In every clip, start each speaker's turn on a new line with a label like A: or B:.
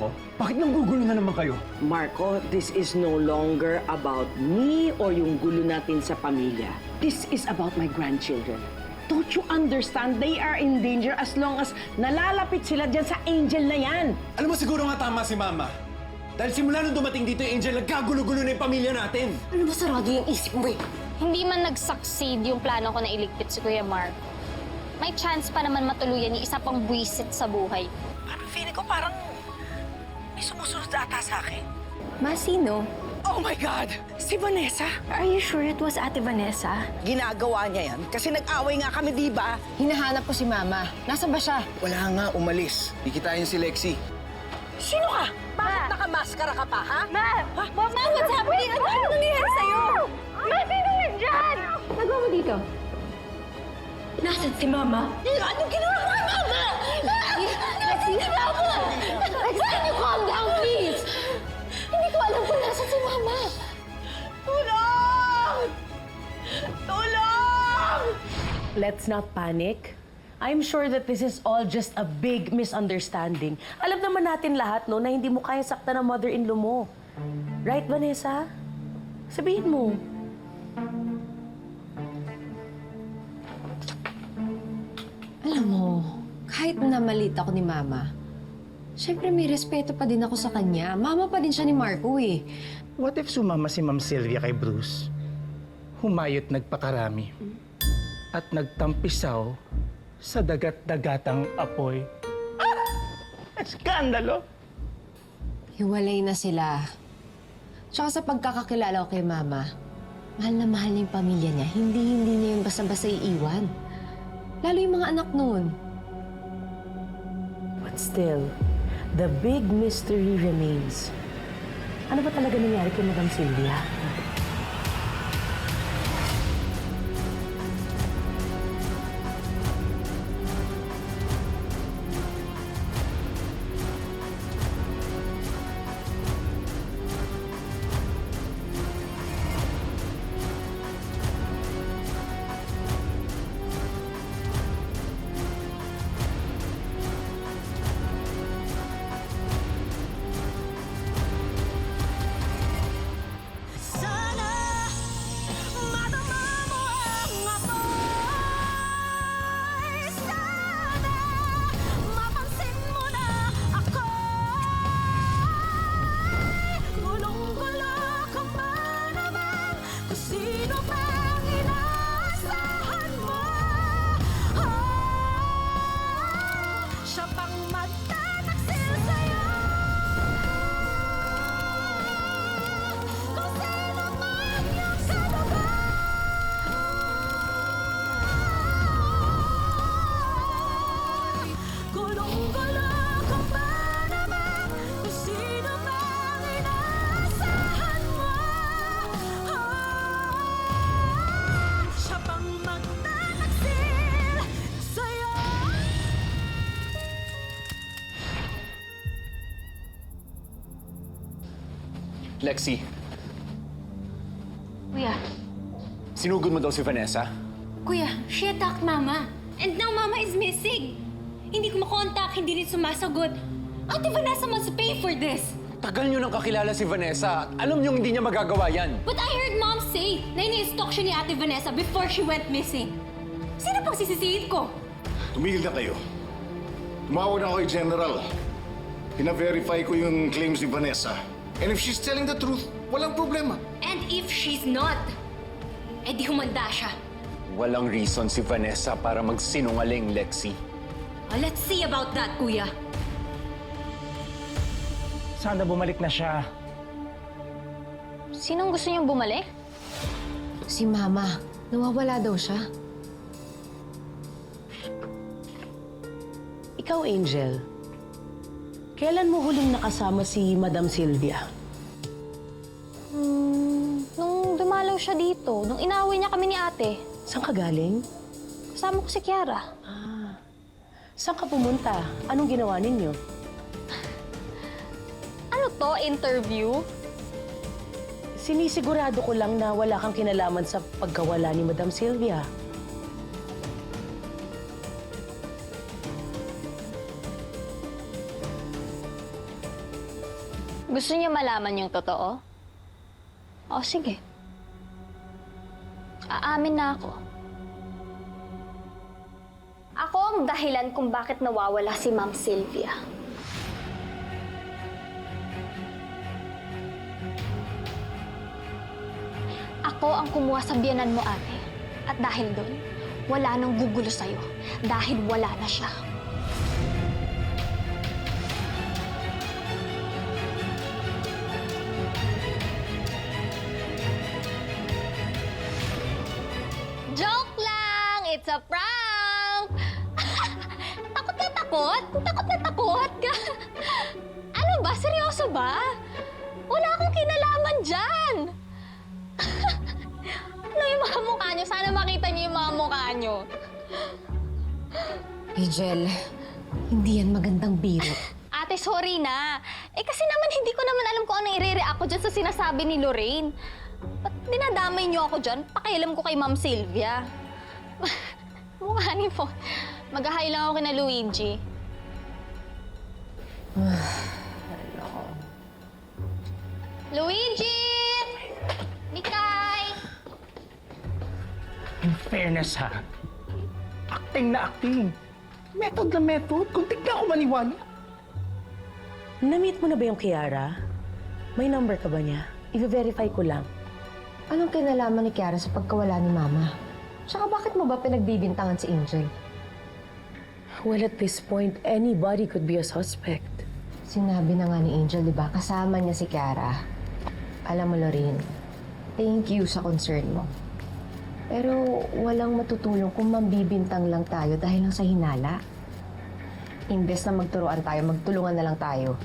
A: ko? Bakit nanggugulo na naman kayo?
B: Marco, this is no longer about me or yung gulo natin sa pamilya. This is about my grandchildren. Don't you understand? They are in danger as long as nalalapit sila dyan sa angel na yan.
A: Alam mo, siguro nga tama si Mama. Dahil simula nung dumating dito yung Angel, nagkagulo-gulo na yung pamilya natin.
C: Ano ba sarado yung isip mo eh?
D: Hindi man nag-succeed yung plano ko na iligpit si Kuya Mark. May chance pa naman matuluyan yung isa pang buwisit sa buhay.
B: Parang feeling ko parang may sumusunod ata sa akin.
C: Ma, sino?
B: Oh my God! Si Vanessa!
C: Are you sure it was Ate Vanessa?
B: Ginagawa niya yan kasi nag-away nga kami, di ba?
C: Hinahanap ko si Mama. Nasaan ba siya?
E: Wala nga, umalis. Ikitain si Lexie.
B: Sino ka? Bakit nakamaskara ka pa, ha?
D: Ma! Ma, what's happening? Ano nangyayari sa'yo? Ma, sino nandyan?
C: Nagawa mo dito? Nasaan si Mama?
D: Anong ginawa mo kay Mama? Lexie, Mama! Lexie, can you calm down, please? Hindi ko alam kung nasa si Mama.
B: Tulong! Tulong!
F: Let's not panic. I'm sure that this is all just a big misunderstanding. Alam naman natin lahat, no, na hindi mo kaya saktan ang mother-in-law mo. Right, Vanessa? Sabihin mo.
C: Alam mo, kahit na malit ako ni Mama, syempre may respeto pa din ako sa kanya. Mama pa din siya ni Marco eh.
E: What if sumama si Ma'am Sylvia kay Bruce? Humayot nagpakarami at nagtampisaw sa dagat-dagatang apoy. Skandalo!
C: Hiwalay na sila. Tsaka sa pagkakakilala ko kay Mama, mahal na mahal niya yung pamilya niya. Hindi niya yung basta-basta iiwan. Lalo yung mga anak noon.
F: But still, the big mystery remains. Ano ba talaga nangyari kay Madam Sylvia?
A: Lexie,
D: Kuya,
A: sinugod mo daw si Vanessa?
G: Kuya, she attacked Mama. And now Mama is missing. Hindi ko makontak, hindi rin sumasagot. Ate Vanessa must pay for this.
A: Tagal nyo nang kakilala si Vanessa at alam nyo hindi niya magagawa yan.
G: But I heard Mom say na ini-stalk siya ni Ate Vanessa before she went missing. Sino pang sisisihin ko?
H: Tumigil na kayo. Tumawag na ako kay General. Pina-verify ko yung claims ni Vanessa. And if she's telling the truth, walang problema.
G: And if she's not, edi humanda siya.
A: Walang reason si Vanessa para magsinungaling, Lexie.
G: Oh, let's see about that, Kuya.
E: Sana bumalik na siya.
D: sinong gusto niyong bumalik?
C: Si Mama, nawawala daw siya.
F: Ikaw, Angel, kailan mo huling nakasama si Madam Sylvia?
D: Nung dumalaw siya dito, nung inaway niya kami ni ate,
F: Saan ka galing?
D: kasama ko si Kiara.
F: Saan ka pumunta? Anong ginawa ninyo?
D: Ano to, interview?
F: Sinisigurado ko lang na wala kang kinalaman sa pagkawala ni Madam Sylvia.
D: Gusto niya malaman yung totoo? O, sige. Aamin na ako. Ako ang dahilan kung bakit nawawala si Ma'am Sylvia. Ako ang kumuha sa biyanan mo, ate. At dahil doon, wala nang gugulo sa'yo. Dahil wala na siya. Joke lang! It's a prank! Takot na takot? Takot na takot? Ano ba? Seryoso ba? Wala akong kinalaman dyan! Ano yung mga mukha nyo? Sana makita niyo yung mga mukha nyo.
C: Angel, hindi yan magandang biro.
D: Ate, sorry na. Kasi naman hindi ko naman alam kung anong i-react ko dyan sa sinasabi ni Lorraine. Ba't dinadamay niyo ako dyan? Pakialam ko kay Ma'am Sylvia. Mukha niyo po. Mag-hi lang ako kina Luigi. Luigi! Mikay!
E: In fairness ha, acting na acting. Method na method, kung tignan ko maniwala.
F: Na-meet mo na ba yung Kiara? May number ka ba niya? I-verify ko lang.
C: Anong kinalaman ni Kiara sa pagkawala ni Mama? Tsaka bakit mo ba pinagbibintangan si Angel?
F: Well, at this point, anybody could be a suspect.
C: Sinabi na nga ni Angel, di ba? Kasama niya si Kiara. Alam mo, Lorraine, thank you sa concern mo. Pero walang matutulong kung mambibintang lang tayo dahil lang sa hinala. Imbes na magturuan tayo, magtulungan na lang tayo.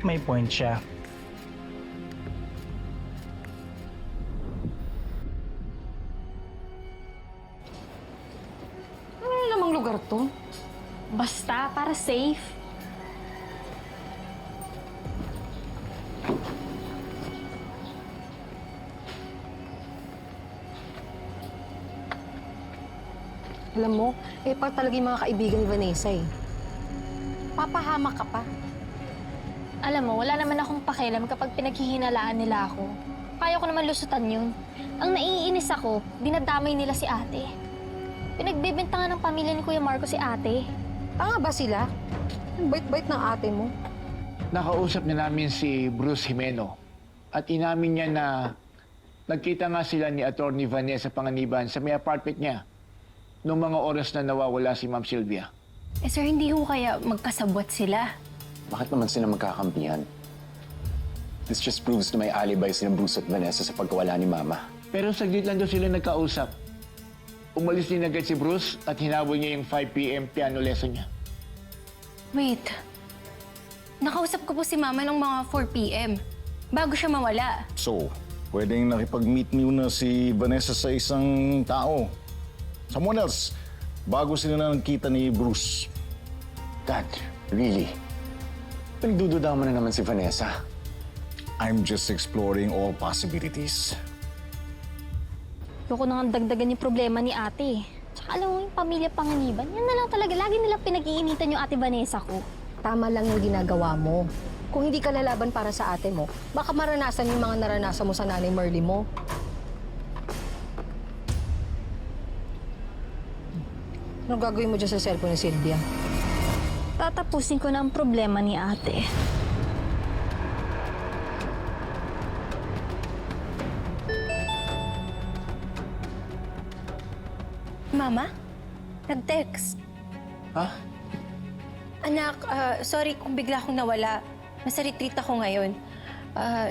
E: May point siya.
D: Ano namang lugar to? Basta, para safe.
C: Alam mo, pa talaga yung mga kaibigan ni Vanessa eh.
D: Papahamak ka pa. Alam mo, wala naman akong pakialam kapag pinaghihinalaan nila ako. Kaya ko naman lusutan yun. Ang naiinis ako, dinadamay nila si ate. Pinagbibintangan ng pamilya ni Kuya Marco si ate.
C: Tanga ba sila? Ang bait-bait ng ate mo.
I: Nakausap na namin si Bruce Jimeno at inamin niya na nagkita nga sila ni Atty. Vanessa Panganiban sa may apartment niya noong mga oras na nawawala si Ma'am Sylvia.
G: Sir, hindi ho kaya magkasabwat sila?
A: Bakit naman sila magkakampihan? This just proves na may alibay sila Bruce at Vanessa sa pagkawala ni Mama.
I: Pero saglit lang daw sila nagkausap. Umalis din agad si Bruce at hinabol niya yung 5 p.m. piano lesson niya.
G: Wait. Nakausap ko po si Mama nung mga 4 p.m. bago siya mawala.
H: So, pwedeng nakipag-meet muna si Vanessa sa isang tao. Someone else, bago sila na nagkita ni Bruce.
A: Dad, really? Pinagdududa mo na naman si Vanessa.
H: I'm just exploring all possibilities.
D: Loko na nga dagdagan yung problema ni ate. Tsaka alam mo yung pamilya Panganiban, yan na lang talaga. Lagi nilang pinag-iinitan yung ate Vanessa ko.
C: Tama lang yung ginagawa mo. Kung hindi ka lalaban para sa ate mo, baka maranasan yung mga naranasan mo sa nanay Merly mo. Ano gagawin mo dyan sa cellphone ni Sylvia?
D: Tatapusin ko na ang problema ni ate.
G: Mama? Nag-text.
A: Ha?
G: Anak, sorry kung bigla akong nawala. Nasa retreat ako ngayon.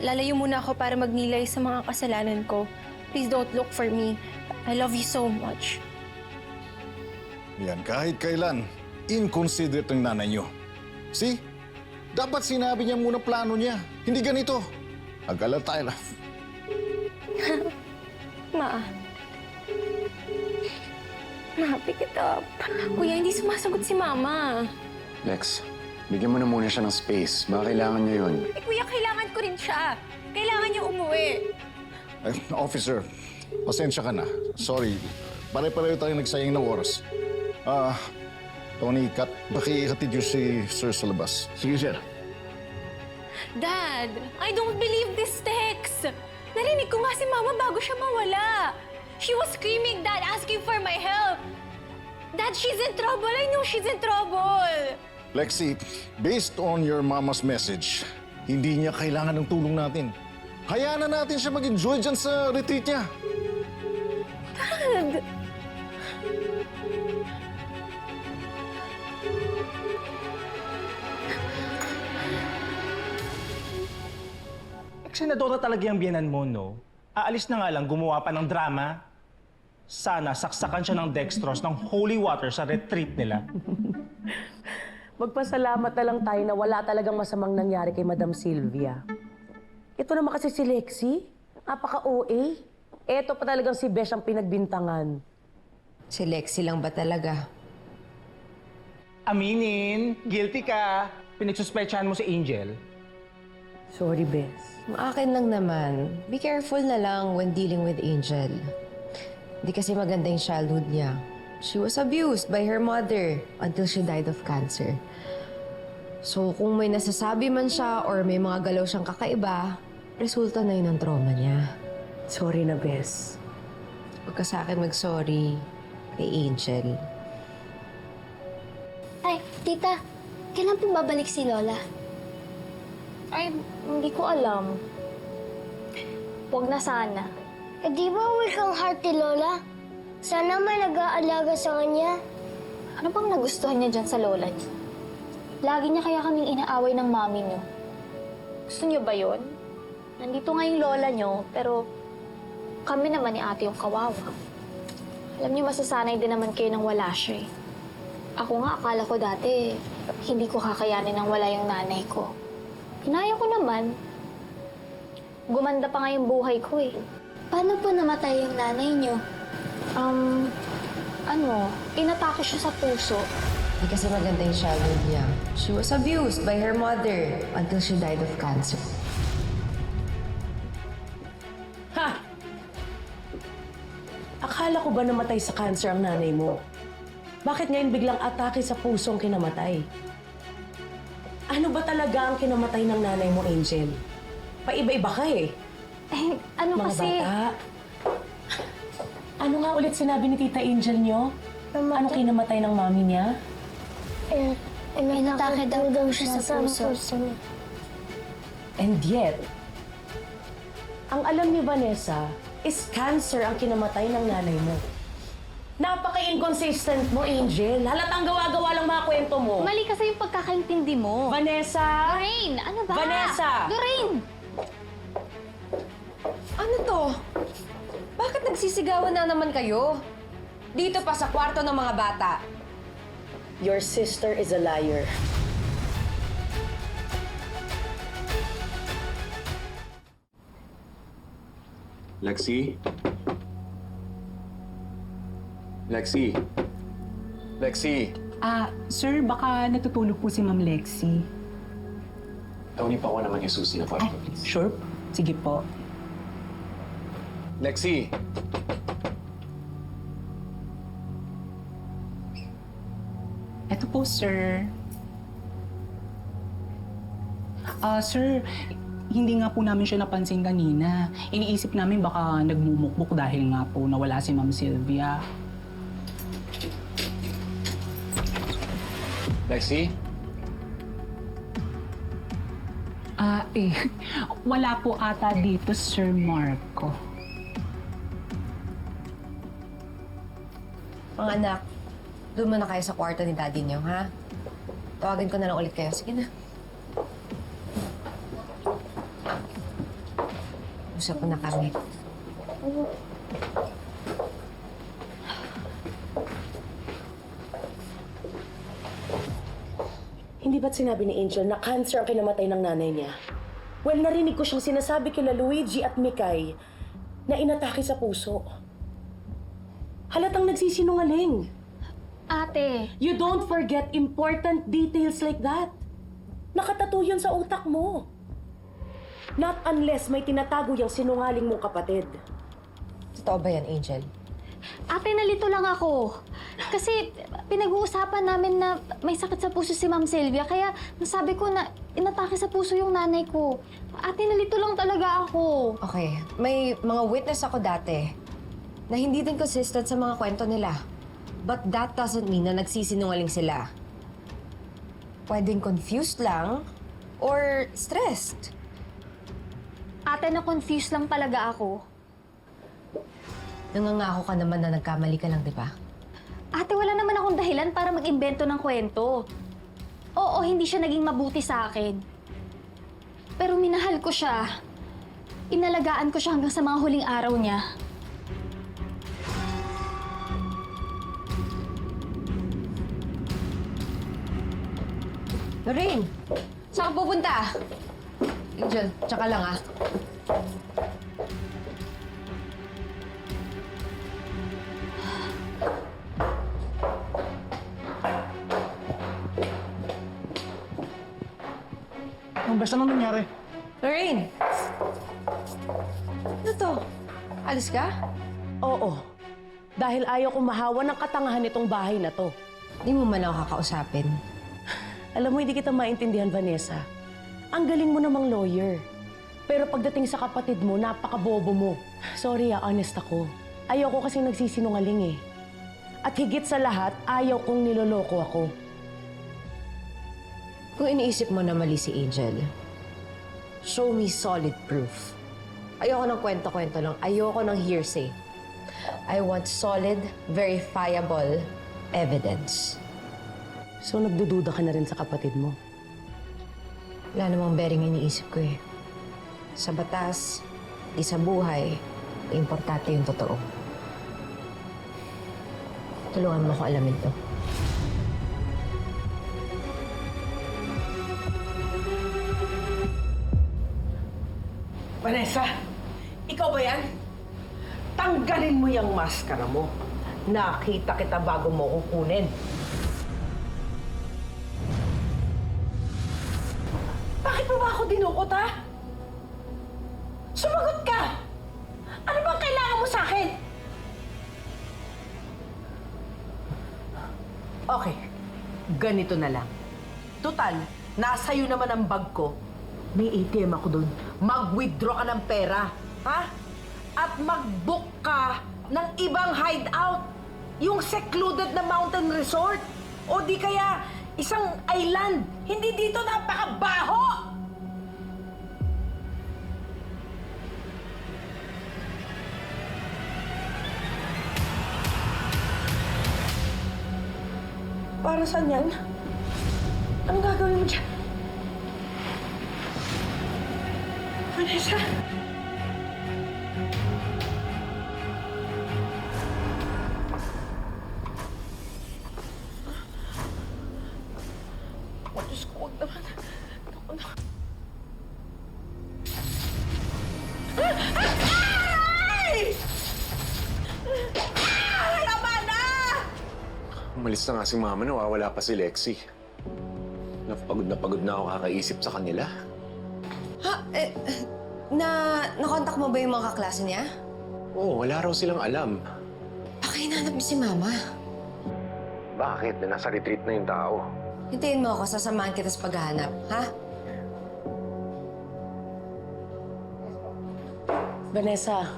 G: Lalayo muna ako para magnilay sa mga kasalanan ko. Please don't look for me. I love you so much.
H: Yan, kahit kailan, inconsiderate ng nanay niyo. See? Dapat sinabi niya muna plano niya. Hindi ganito. Agalata na.
G: Ma. Ma, pick it up. Kuya, hindi sumasagot si Mama.
A: Lex, bigyan mo na muna siya ng space. Baka kailangan niya yun.
G: Eh, kuya, kailangan ko rin siya. Kailangan niya umuwi.
H: Officer, pasensya ka na. Sorry. Pare-pareho tayo nagsayang ng oras. Tony, Kat, pakihatid niyo si Sir sa labas.
I: Sige, sir.
G: Dad, I don't believe this text. Narinig ko nga si Mama bago siya mawala. She was screaming, Dad, asking for my help. Dad, she's in trouble. I know she's in trouble.
H: Lexi, based on your mama's message, hindi niya kailangan ng tulong natin. Hayaan na natin siya mag-enjoy dyan sa retreat niya.
G: Dad!
E: Senadora talaga yung biyanan mo, no? Aalis na nga lang, gumawa pa ng drama. Sana saksakan siya ng dextrose ng holy water sa retreat nila.
F: Magpasalamat na lang tayo na wala talagang masamang nangyari kay Madam Sylvia. Ito naman kasi si Lexi, napaka-OA. Eto pa talagang si Besh ang pinagbintangan.
C: Si Lexi lang ba talaga?
E: Aminin, guilty ka. Pinagsuspetsahan mo si Angel.
F: Sorry, Bes.
C: Ang akin lang naman, be careful na lang when dealing with Angel. Hindi kasi maganda yung childhood niya. She was abused by her mother until she died of cancer. So kung may nasasabi man siya or may mga galaw siyang kakaiba, resulta na yun ng trauma niya.
F: Sorry na, Bes.
C: Huwag ka sa akin mag-sorry kay Angel.
D: Ay, tita, kailan po babalik si Lola? Ay, hindi ko alam. Huwag na sana.
J: Eh di ba weak ang heart ni Lola? Sana may nag-aalaga sa kanya.
D: Ano bang nagustuhan niya dyan sa lola niya? Lagi niya kaya kaming inaaway ng mami niyo. Gusto niyo ba yun? Nandito nga yung lola niyo, pero kami naman ni ate yung kawawa. Alam niyo, masasanay din naman kayo nang wala siya eh. Ako nga, akala ko dati, hindi ko kakayanin nang wala yung nanay ko. Hinaya ko naman. Gumanda pa nga yung buhay ko eh.
J: Paano po namatay yung nanay niyo?
D: Inatake siya sa puso.
C: Hindi kasi maganda yung childhood niya. She was abused by her mother until she died of cancer.
F: Ha! Akala ko ba namatay sa cancer ang nanay mo? Bakit ngayon biglang atake sa pusong kinamatay? Ano ba talaga ang kinamatay ng nanay mo, Angel? Paiba-iba ka eh.
D: Eh, ano
F: Mga
D: kasi...
F: bata. Ano nga ulit sinabi ni Tita Angel nyo? Ano kinamatay ng mami niya?
J: Inatake daw siya sa puso.
F: And yet, ang alam ni Vanessa is cancer ang kinamatay ng nanay mo. Napaka-inconsistent mo, Angel. Halatang gawa-gawa lang mga kwento mo.
D: Mali kasi yung pagkakaintindi mo.
F: Vanessa!
D: Lorraine! Ano ba?
F: Vanessa!
D: Lorraine!
C: Ano to? Bakit nagsisigawan na naman kayo? Dito pa sa kwarto ng mga bata.
F: Your sister is a liar.
A: Lexi? Lexi? Lexi?
K: Sir, baka natutulog po si Ma'am Lexi.
A: Tawagin pa ako naman yung susi na kwarto, please.
K: Sure? Sige po.
A: Lexi!
K: Eto po, sir. Sir, hindi nga po namin siya napansin kanina. Iniisip namin baka nagmumukbok dahil nga po nawala si Ma'am Sylvia.
A: Lexi?
K: Wala po ata dito, Sir Marco.
C: Mga anak, doon muna kayo sa kwarto ni daddy niyo, ha? Tawagan ko na lang ulit kayo. Sige na. Usap na kami.
F: Hindi ba't sinabi ni Angel na cancer ang kinamatay ng nanay niya? Well, narinig ko siyang sinasabi kila Luigi at Mikay na inatake sa puso. Halatang nagsisinungaling.
D: Ate,
F: You don't forget important details like that. Nakatato yun sa utak mo. Not unless may tinatago yung sinungaling mong kapatid.
C: Totoo ba yan, Angel?
D: Ate, nalito lang ako. Kasi pinag-uusapan namin na may sakit sa puso si Ma'am Sylvia, kaya nasabi ko na inatake sa puso yung nanay ko. Ate, nalito lang talaga ako.
C: Okay, may mga witness ako dati na hindi din consistent sa mga kwento nila. But that doesn't mean na nagsisinungaling sila. Pwedeng confused lang or stressed.
D: Ate, na-confused lang talaga ako.
C: Nangangako ka naman na nagkamali ka lang, di ba?
D: Ate, wala naman akong dahilan para mag-imbento ng kwento. Oo, hindi siya naging mabuti sa akin. Pero minahal ko siya. Inalagaan ko siya hanggang sa mga huling araw niya.
C: Lorraine, saan ka pupunta? Angel, tsaka lang ah.
E: Ang basta nang nangyari?
C: Lorraine! Ano to? Alis ka?
F: Oo. Dahil ayaw kong mahawa ng katangahan nitong bahay na to.
C: Di mo man ako kakausapin.
F: Alam mo, hindi kita maintindihan, Vanessa. Ang galing mo namang lawyer. Pero pagdating sa kapatid mo, napakabobo mo. Sorry honest ako. Ayaw ko kasing nagsisinungaling eh. At higit sa lahat, ayaw kong niloloko ako.
C: Kung iniisip mo na mali si Angel, show me solid proof. Ayoko ng kwento-kwento lang. Ayoko ng hearsay. I want solid, verifiable evidence.
F: So nagdududa ka na rin sa kapatid mo?
C: Wala namang bearing iniisip ko eh. Sa batas, di sa buhay, importante yung totoo. Tulungan mo ako alamin to.
F: Vanessa, ikaw ba yan? Tanggalin mo yung maskara mo. Nakita kita bago mo kukunin. Bakit mo ba ako dinukot, ha? Sumagot ka! Ano bang kailangan mo sa akin? Okay, ganito na lang. Total, nasa iyo naman ang bag ko. May ATM ako doon. Mag-withdraw ka ng pera, ha? At mag-book ka ng ibang hideout. Yung secluded na mountain resort. O di kaya isang island. Hindi dito napakabaho! Para saan yan? Anong gagawin mo dyan? Vanessa? Oh, Diyos ko, huwag naman. Naku na. Ay! Ay! Tama na!
A: Umalis na nga si Mama, nawawala pa si Lexie. Napagod na ako kakaisip sa kanila.
C: Ha? Nakontak mo ba yung mga kaklase niya?
A: Oo, wala raw silang alam.
C: Baka hinanap niyo si Mama.
A: Bakit? Nasa retreat na yung tao.
C: Hintayin mo ako, sasamahan kita sa paghahanap, ha?
F: Vanessa.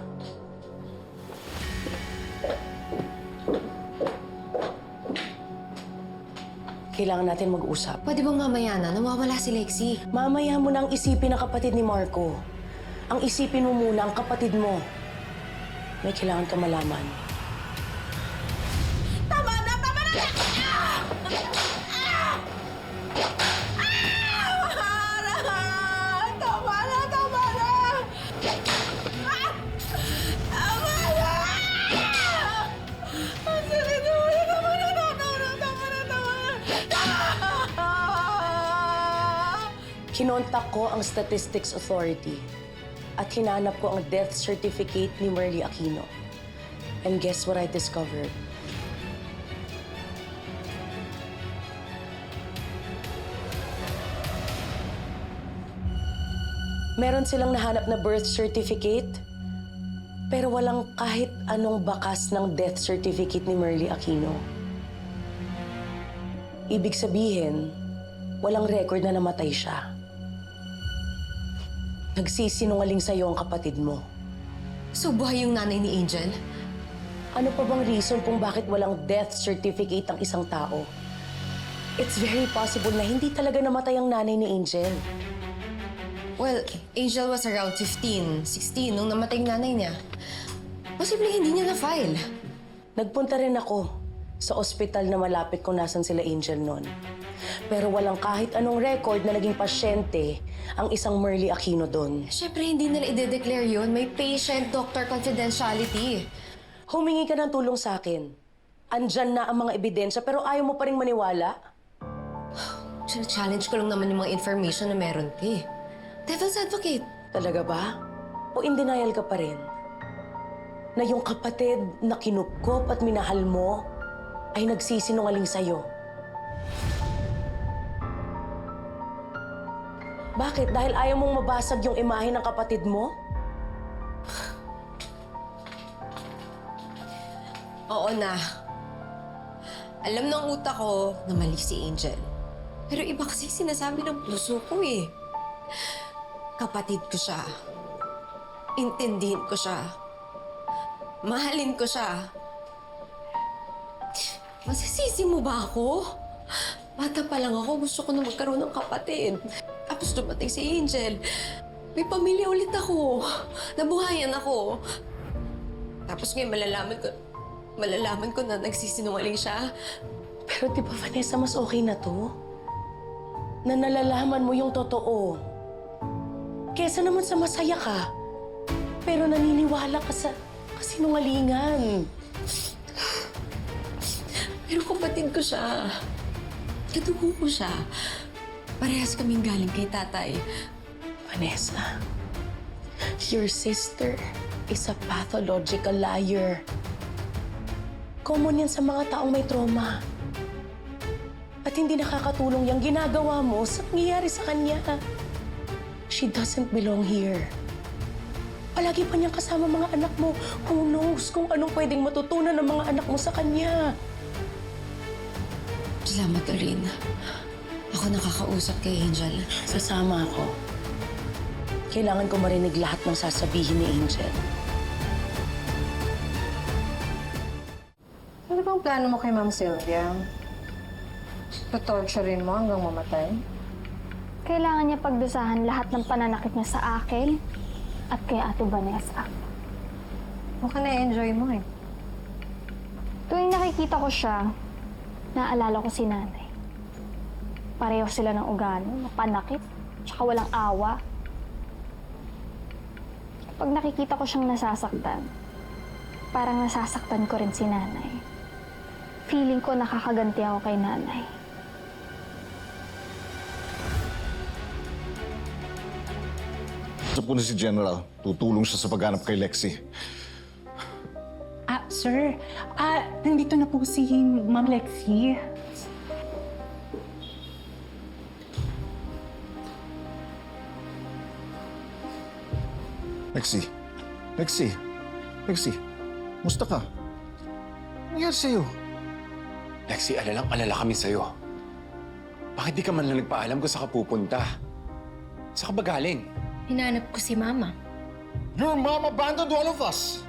F: Kailangan natin mag-usap.
C: Pwede bang mamaya na? Nawawala si Lexie.
F: Mamaya mo nang isipin ang kapatid ni Marco. Ang isipin mo muna ang kapatid mo. May kailangan ka malaman. Tama na! Tama na! Tama na! Tama na! Tama na! Ang sakit mo! Tama na! Tama na! Tama na! Tama na! Kinontak ko ang Statistics Authority at hinanap ko ang death certificate ni Merly Aquino. And guess what I discovered? Meron silang nahanap na birth certificate Pero walang kahit anong bakas ng death certificate ni Merly Aquino. Ibig sabihin, walang record na namatay siya. Nagsisinungaling sa'yo ang kapatid mo.
C: So, buhay yung nanay ni Angel?
F: Ano pa bang reason kung bakit walang death certificate ang isang tao? It's very possible na hindi talaga namatay ang nanay ni Angel.
C: Well, Angel was around 15, 16 nung namatay yung nanay niya. Posible hindi niya na-file.
F: Nagpunta rin ako sa ospital na malapit kung nasan sila Angel noon. Pero walang kahit anong record na naging pasyente ang isang Merly Aquino doon.
C: Siyempre, hindi nila i-declare yun. May patient-doctor confidentiality.
F: Humingi ka ng tulong sa akin. Andyan na ang mga ebidensya pero ayaw mo pa rin maniwala?
C: Challenge ko lang naman yung mga information na meron ka eh. Devil's advocate.
F: Talaga ba? O in denial ka pa rin? Na yung kapatid na kinupkop at minahal mo ay nagsisinungaling sa'yo? Bakit? Dahil ayaw mong mabasag yung imahe ng kapatid mo?
C: Oo na. Alam ng utak ko na mali si Angel. Pero iba kasi sinasabi ng puso ko eh. Kapatid ko siya. Intindihin ko siya. Mahalin ko siya. Masisisi mo ba ako? Bata pa lang ako, gusto ko na magkaroon ng kapatid. Tapos dumating si Angel. May pamilya ulit ako. Nabuhayan ako. Tapos ngayon malalaman ko na nagsisinungaling siya.
F: Pero di ba, Vanessa, mas okay na to? Na nalalaman mo yung totoo. Kesa naman sa masaya ka, pero naniniwala ka sa kasinungalingan.
C: Pero kapatid ko siya. Kadugo ko siya. Parehas kaming galing kay tatay.
F: Vanessa, your sister is a pathological liar. Common yan sa mga taong may trauma. At hindi nakakatulong yung ginagawa mo sa nangyayari sa kanya. She doesn't belong here. Palagi pa niyang kasama mga anak mo. Who knows kung anong pwedeng matutunan ng mga anak mo sa kanya.
C: Salamat, Doreen. Ako nakakausap kay Angel.
F: Sasama ako. Kailangan ko marinig lahat ng sasabihin ni Angel.
L: Ano bang plano mo kay Ma'am Sylvia? Tutorturein mo hanggang mamatay?
D: Kailangan niya pagdusahan lahat ng pananakit niya sa akin at kay Ate Vanessa.
L: Mukhang na-enjoy mo eh.
D: Tuwing nakikita ko siya, naalala ko si nanay. Pareho sila ng ugali, mapanakit, tsaka walang awa. Pag nakikita ko siyang nasasaktan, parang nasasaktan ko rin si nanay. Feeling ko nakakaganti ako kay nanay.
H: Sa po na si General, tutulong siya sa paghanap kay Lexi.
K: Sir, nandito na po si Ma'am Lexi.
H: Lexi, musta ka? Ano nangyari sa'yo?
A: Lexi, alalang-alala kami sa'yo. Bakit di ka man lang nagpaalam kung saan ka pupunta? Saan ka ba galing?
G: Hinanap ko si Mama.
H: Your mom abandoned all of us.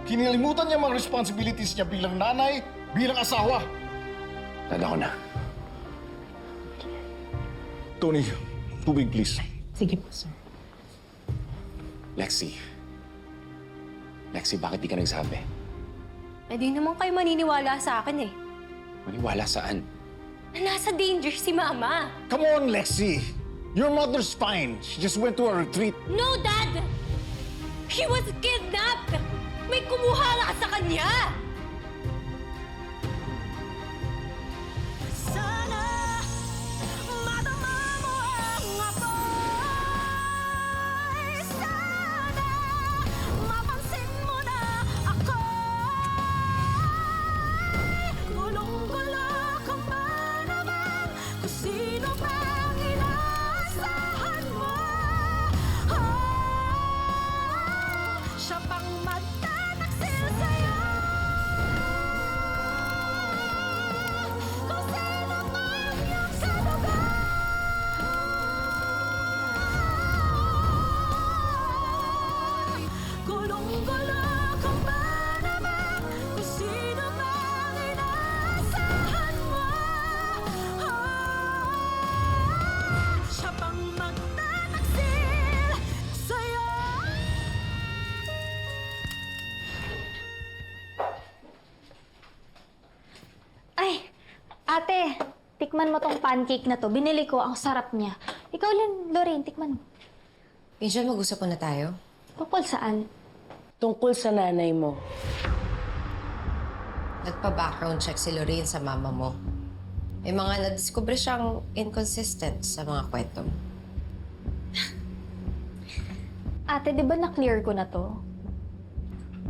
H: Kinilimutan niya mga responsibilities niya bilang nanay, bilang asawa.
A: Tanda ko na.
H: Tony, tubig please.
K: Sige po, sir.
A: Lexi, bakit di ka nagsabi?
G: Eh di naman kayo maniniwala sa akin eh.
A: Maniwala saan?
G: Na nasa danger si Mama.
H: Come on, Lexi. Your mother's fine. She just went to a retreat.
G: No, Dad! She was kidnapped! May kumuha nga sa kanya!
M: Sana madama mo ang apoy. Sana mapansin mo na ako. Gulong-gulo ka ba naman kung sino bang inaasahan mo? Siya pang
D: tikman mo tong pancake na to. Binili ko, ang sarap niya. Ikaw, Lorraine, tikman mo.
C: Angel, mag-usap na tayo.
D: Tungkol saan?
F: Tungkol sa nanay mo.
C: Nagpa-background check si Lorraine sa mama mo. May mga nadiskubre siyang inconsistent sa mga kwento mo.
D: Ate, di ba na-clear ko na to?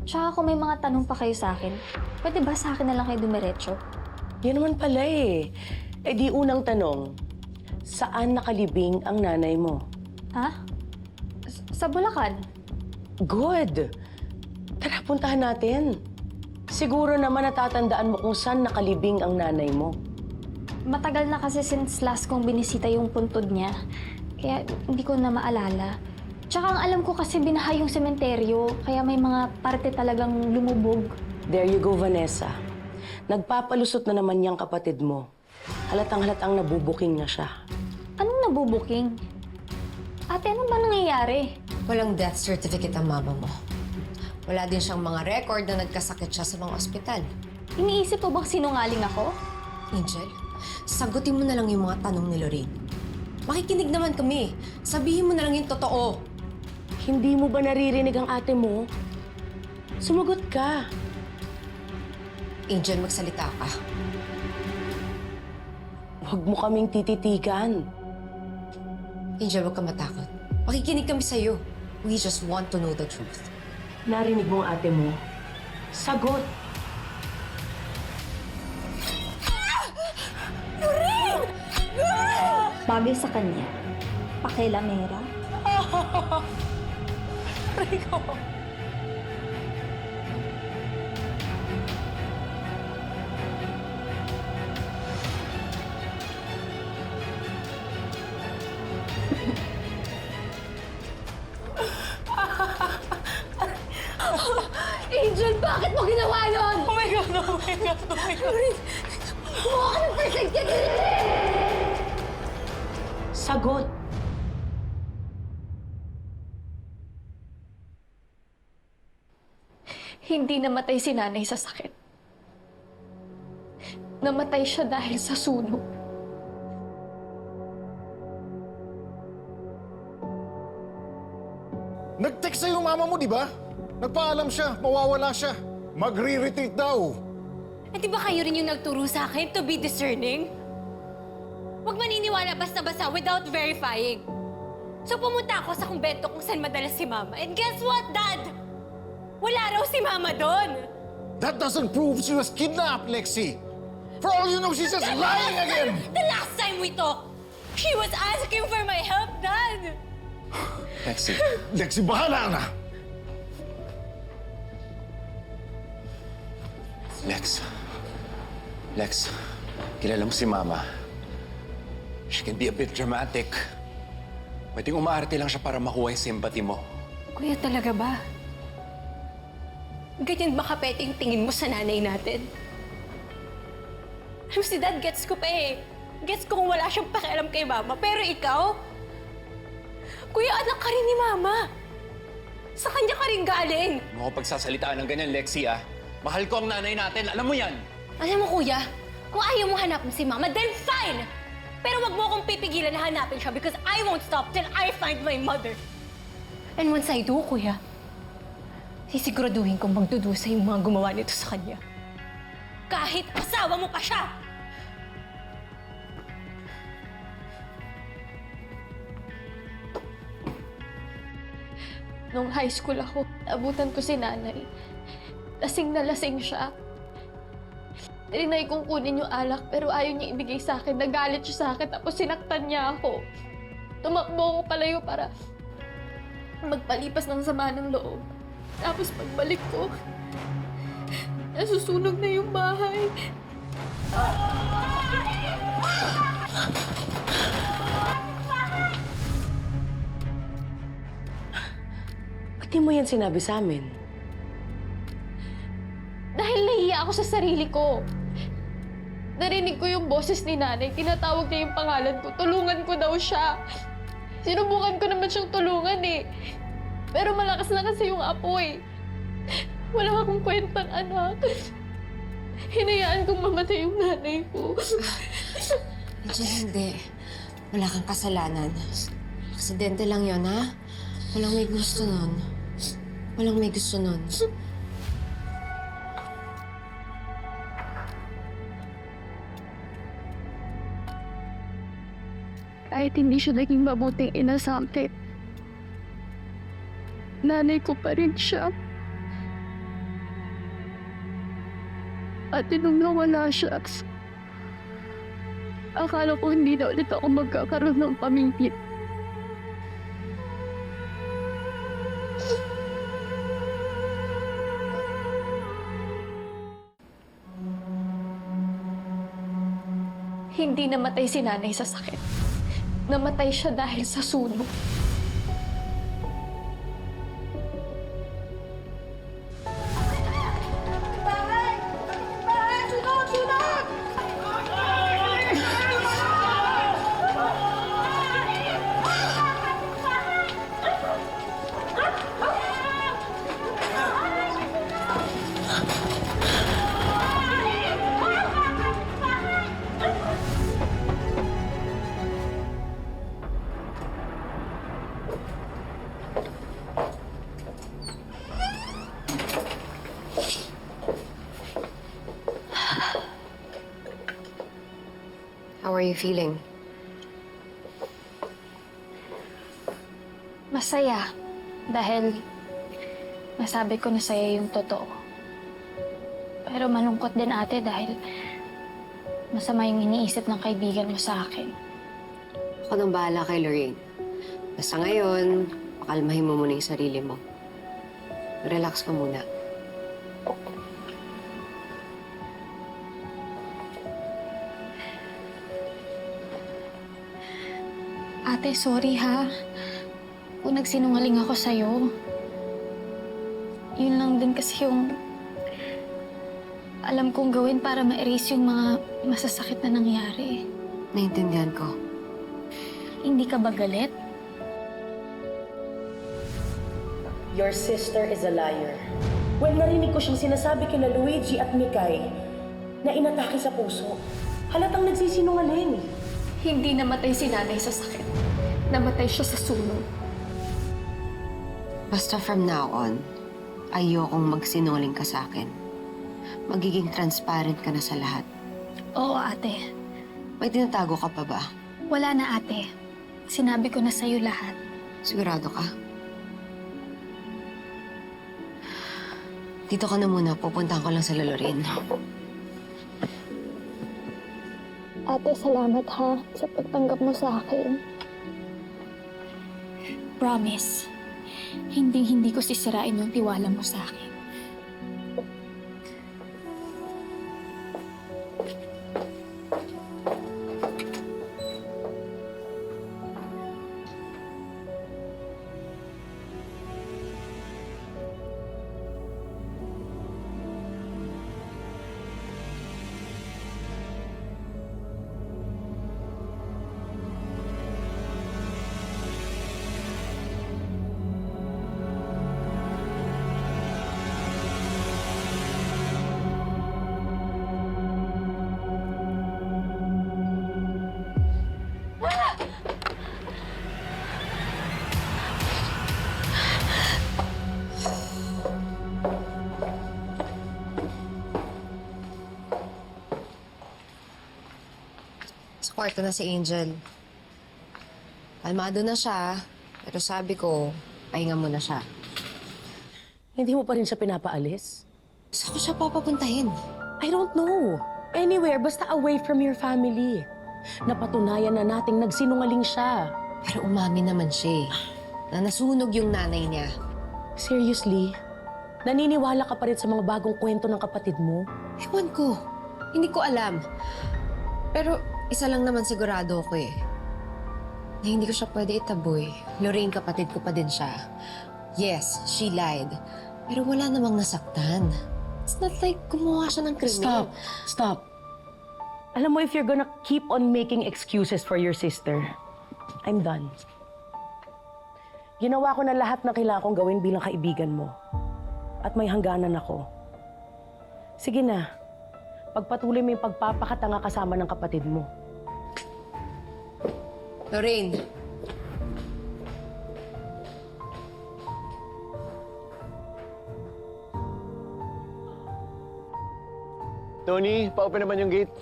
D: Tsaka kung may mga tanong pa kayo sa akin, pwede ba sa akin na lang kayo dumiretso?
F: Yan naman pala eh. Eh di unang tanong, saan nakalibing ang nanay mo?
D: Ha? Sa Bulacan?
F: Good! Tara, puntahan natin. Siguro naman natatandaan mo kung saan nakalibing ang nanay mo.
D: Matagal na kasi since last kong binisita yung puntod niya. Kaya hindi ko na maalala. Tsaka ang alam ko kasi binaha yung sementeryo, kaya may mga parte talagang lumubog.
F: There you go, Vanessa. Nagpapalusot na naman niyang kapatid mo. Halatang nabubuking na siya.
D: Anong nabubuking? Ate, ano ba nangyayari?
C: Walang death certificate ang mama mo. Wala din siyang mga record na nagkasakit siya sa mga ospital.
D: Iniisip mo bang sinungaling ako?
C: Angel, sagutin mo na lang yung mga tanong ni Lorraine. Makikinig naman kami. Sabihin mo na lang yung totoo.
F: Hindi mo ba naririnig ang ate mo? Sumagot ka.
C: Angel, magsalita ka.
F: Huwag mo kaming tititigan.
C: Angel, huwag ka matakot. Makikinig kami sa'yo. We just want to know the truth.
F: Narinig mo ang ate mo? Sagot.
D: Bagay sa kanya. Pakilamera.
C: Angel, bakit mo ginawa yun?
F: Oh my God, oh my God, oh my God.
C: Kumuha ka ng first aid kit!
F: Sagot.
D: Hindi namatay si nanay sa sakit. Namatay siya dahil sa sunog.
H: Nag-text sa'yo yung mama mo, di ba? Nagpaalam siya, mawawala siya. Magre-retreat daw.
G: Eh, di ba kayo rin yung nagturo sa akin to be discerning? Huwag maniniwala basta-basta without verifying. So pumunta ako sa kumbento kung saan madalas si Mama. And guess what, Dad? Wala raw si Mama doon.
H: That doesn't prove she was kidnapped, Lexi. For all you know, she's just lying again.
G: The last time we talked, she was asking for my help, Dad.
A: Lexi,
H: Lexi, bahala ka na.
A: Lex, kilala mo si Mama. She can be a bit dramatic. Pwedeng umaarte lang siya para makuha yung sympathy mo.
G: Kuya, talaga ba? Ganyan ba kapete yung tingin mo sa nanay natin? Si Dad, gets ko pa eh. Gets ko kung wala siyang pakialam kay Mama. Pero ikaw? Kuya, anak ka rin ni Mama. Sa kanya ka rin galing.
A: Mo ko pagsasalitaan ng ganyan, Lexi, ah. Mahal ko ang nanay natin. Alam mo yan.
G: Alam mo, Kuya, kung ayaw mo hanapin si Mama, then fine! Pero wag mo akong pipigilan na hanapin siya because I won't stop till I find my mother. And once I do, Kuya, sisiguraduhin kong magdudusa yung mga gumawa nito sa kanya. Kahit asawa mo pa siya!
D: Nung high school ako, abutan ko si nanay. Lasing na lasing siya. Trinay kong kunin yung alak pero ayaw niya ibigay sa akin. Nagalit siya sa akin tapos sinaktan niya ako. Tumakbo ako palayo para magpalipas ng sama ng loob. Tapos pagbalik ko, nasusunog na yung bahay.
F: Ba't di mo yan sinabi sa amin?
D: Dahil nahiya ako sa sarili ko. Narinig ko yung boses ni nanay. Tinatawag niya yung pangalan ko. Tulungan ko daw siya. Sinubukan ko naman siyang tulungan eh. Pero malakas na kasi yung apoy. Wala akong kwentang anak. Hinayaan kong mamatay yung nanay ko.
C: Angel, hindi. Wala kang kasalanan. Aksidente lang yon, ha? Walang may gusto nun. Walang may gusto nun.
M: Kahit hindi siya naging mabuting ina sa akin, nanay ko pa rin siya. At nung nawala siya, akala ko hindi na ulit ako magkakaroon ng pamilya. Hindi namatay si nanay sa sakit. Namatay siya dahil sa sunog.
C: How are you feeling?
D: Masaya. Dahil nasabi ko na sa'yo yung totoo. Pero malungkot din ate dahil masama yung iniisip ng kaibigan mo sa akin.
C: Ako nang bahala kay Lorraine. Basta ngayon, pakalmahin mo muna yung sarili mo. Relax ka muna.
D: Ate, sorry ha. Kung nagsinungaling ako sa'yo. Yun lang din kasi yung alam kong gawin para ma-erase yung mga masasakit na nangyari.
C: Naintindihan ko.
D: Hindi ka ba galit?
F: Your sister is a liar. Well, narinig ko siyang sinasabi kina Luigi at Mikay na inatake sa puso. Halatang nagsisinungaling.
D: Hindi namatay si nanay sa sakit. Namatay siya sa sunog.
C: Basta from now on, ayokong magsinungaling ka sa akin. Magiging transparent ka na sa lahat.
D: Oo, ate.
C: May tinatago ka pa ba?
D: Wala na, ate. Sinabi ko na sa'yo lahat.
C: Sigurado ka? Dito ka na muna. Pupuntahan ko lang sa Lorraine.
D: Ate, salamat ha sa pagtanggap mo sa akin. Promise, hindi ko sisirain yung tiwala mo sa akin.
C: Sa kwarto na si Angel. Kalmado na siya, pero sabi ko, pahinga muna siya.
F: Hindi mo pa rin siya pinapaalis?
C: Saan ko siya papapuntahin?
F: I don't know. Anywhere, basta away from your family. Napatunayan na nating nagsinungaling siya.
C: Pero umamin naman siya na nasunog yung nanay niya.
F: Seriously? Naniniwala ka pa rin sa mga bagong kwento ng kapatid mo?
C: Ewan ko. Hindi ko alam. Pero isa lang naman sigurado ko eh. Na hindi ko siya pwede itaboy. Lorraine, kapatid ko pa din siya. Yes, she lied. Pero wala namang nasaktan. It's not like gumawa siya ng krimen.
F: Stop. Alam mo, if you're gonna keep on making excuses for your sister, I'm done. Ginawa ko na lahat ng kailangan kong gawin bilang kaibigan mo. At may hangganan ako. Sige na. Pagpatuloy mo yung pagpapakatanga kasama ng kapatid mo.
C: Lorraine.
A: Tony, pa-open naman yung gate.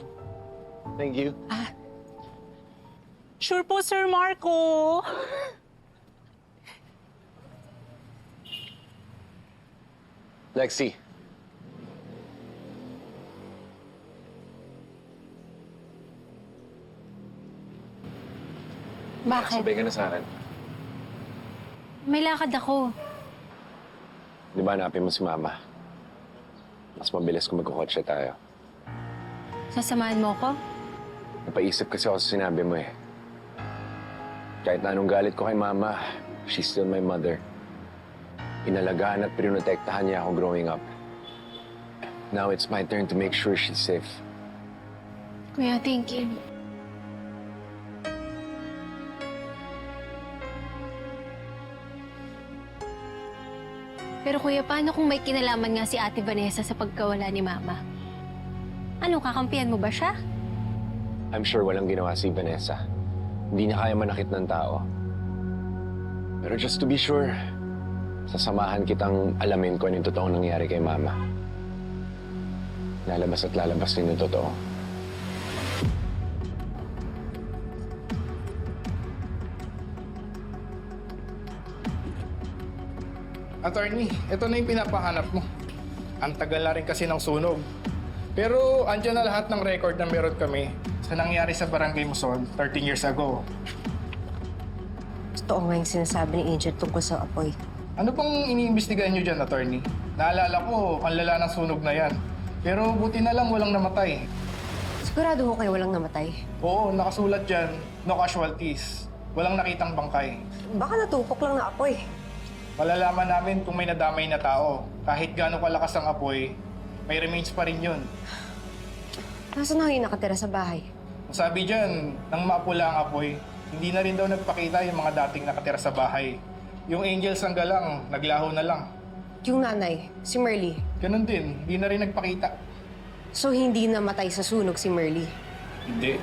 A: Thank you.
K: Sure po, Sir Marco.
A: Lexi.
G: Bakit?
A: Sabay ka na sa akin.
G: May lakad ako.
A: Di ba hanapin mo si Mama? Mas mabilis kung magkukotse tayo.
G: Sasamahan mo ko?
A: Napaisip kasi ako sa sinabi mo eh. Kahit na anong galit ko kay Mama, she's still my mother. Inalagaan at pinotektahan niya ako growing up. Now it's my turn to make sure she's safe.
G: Kuya, thank you. Pero kuya, paano kung may kinalaman nga si Ate Vanessa sa pagkawala ni Mama? Ano, kakampihan mo ba siya?
A: I'm sure walang ginawa si Vanessa. Hindi niya kaya manakit ng tao. Pero just to be sure, sasamahan kitang alamin kung ano yung totoong nangyari kay Mama. Lalabas at lalabas din yung totoo.
E: Attorney, ito na yung pinapahanap mo. Ang tagal na rin kasi ng sunog. Pero andyan na lahat ng record na meron kami sa nangyari sa Barangay Musol 13 years ago.
C: Totoo nga yung sinasabi ni Angel tungkol sa apoy.
E: Ano bang iniimbestigahan nyo dyan, attorney? Naalala ko, ang lala ng sunog na yan. Pero buti na lang walang namatay.
C: Sigurado ko kayo walang namatay.
E: Oo, nakasulat dyan, no casualties. Walang nakitang bangkay.
C: Baka natupok lang na apoy.
E: Malalaman namin kung may nadamay na tao. Kahit gaano kalakas ang apoy, may remains pa rin yun.
C: Nasaan na kayo nakatira sa bahay?
E: Ang sabi dyan, nang maapula ang apoy, hindi na rin daw nagpakita yung mga dating nakatira sa bahay. Yung Angels ang galang, naglaho na lang.
C: Yung nanay, si Merly.
E: Ganun din, hindi na rin nagpakita.
C: So hindi namatay sa sunog si Merly.
E: Hindi.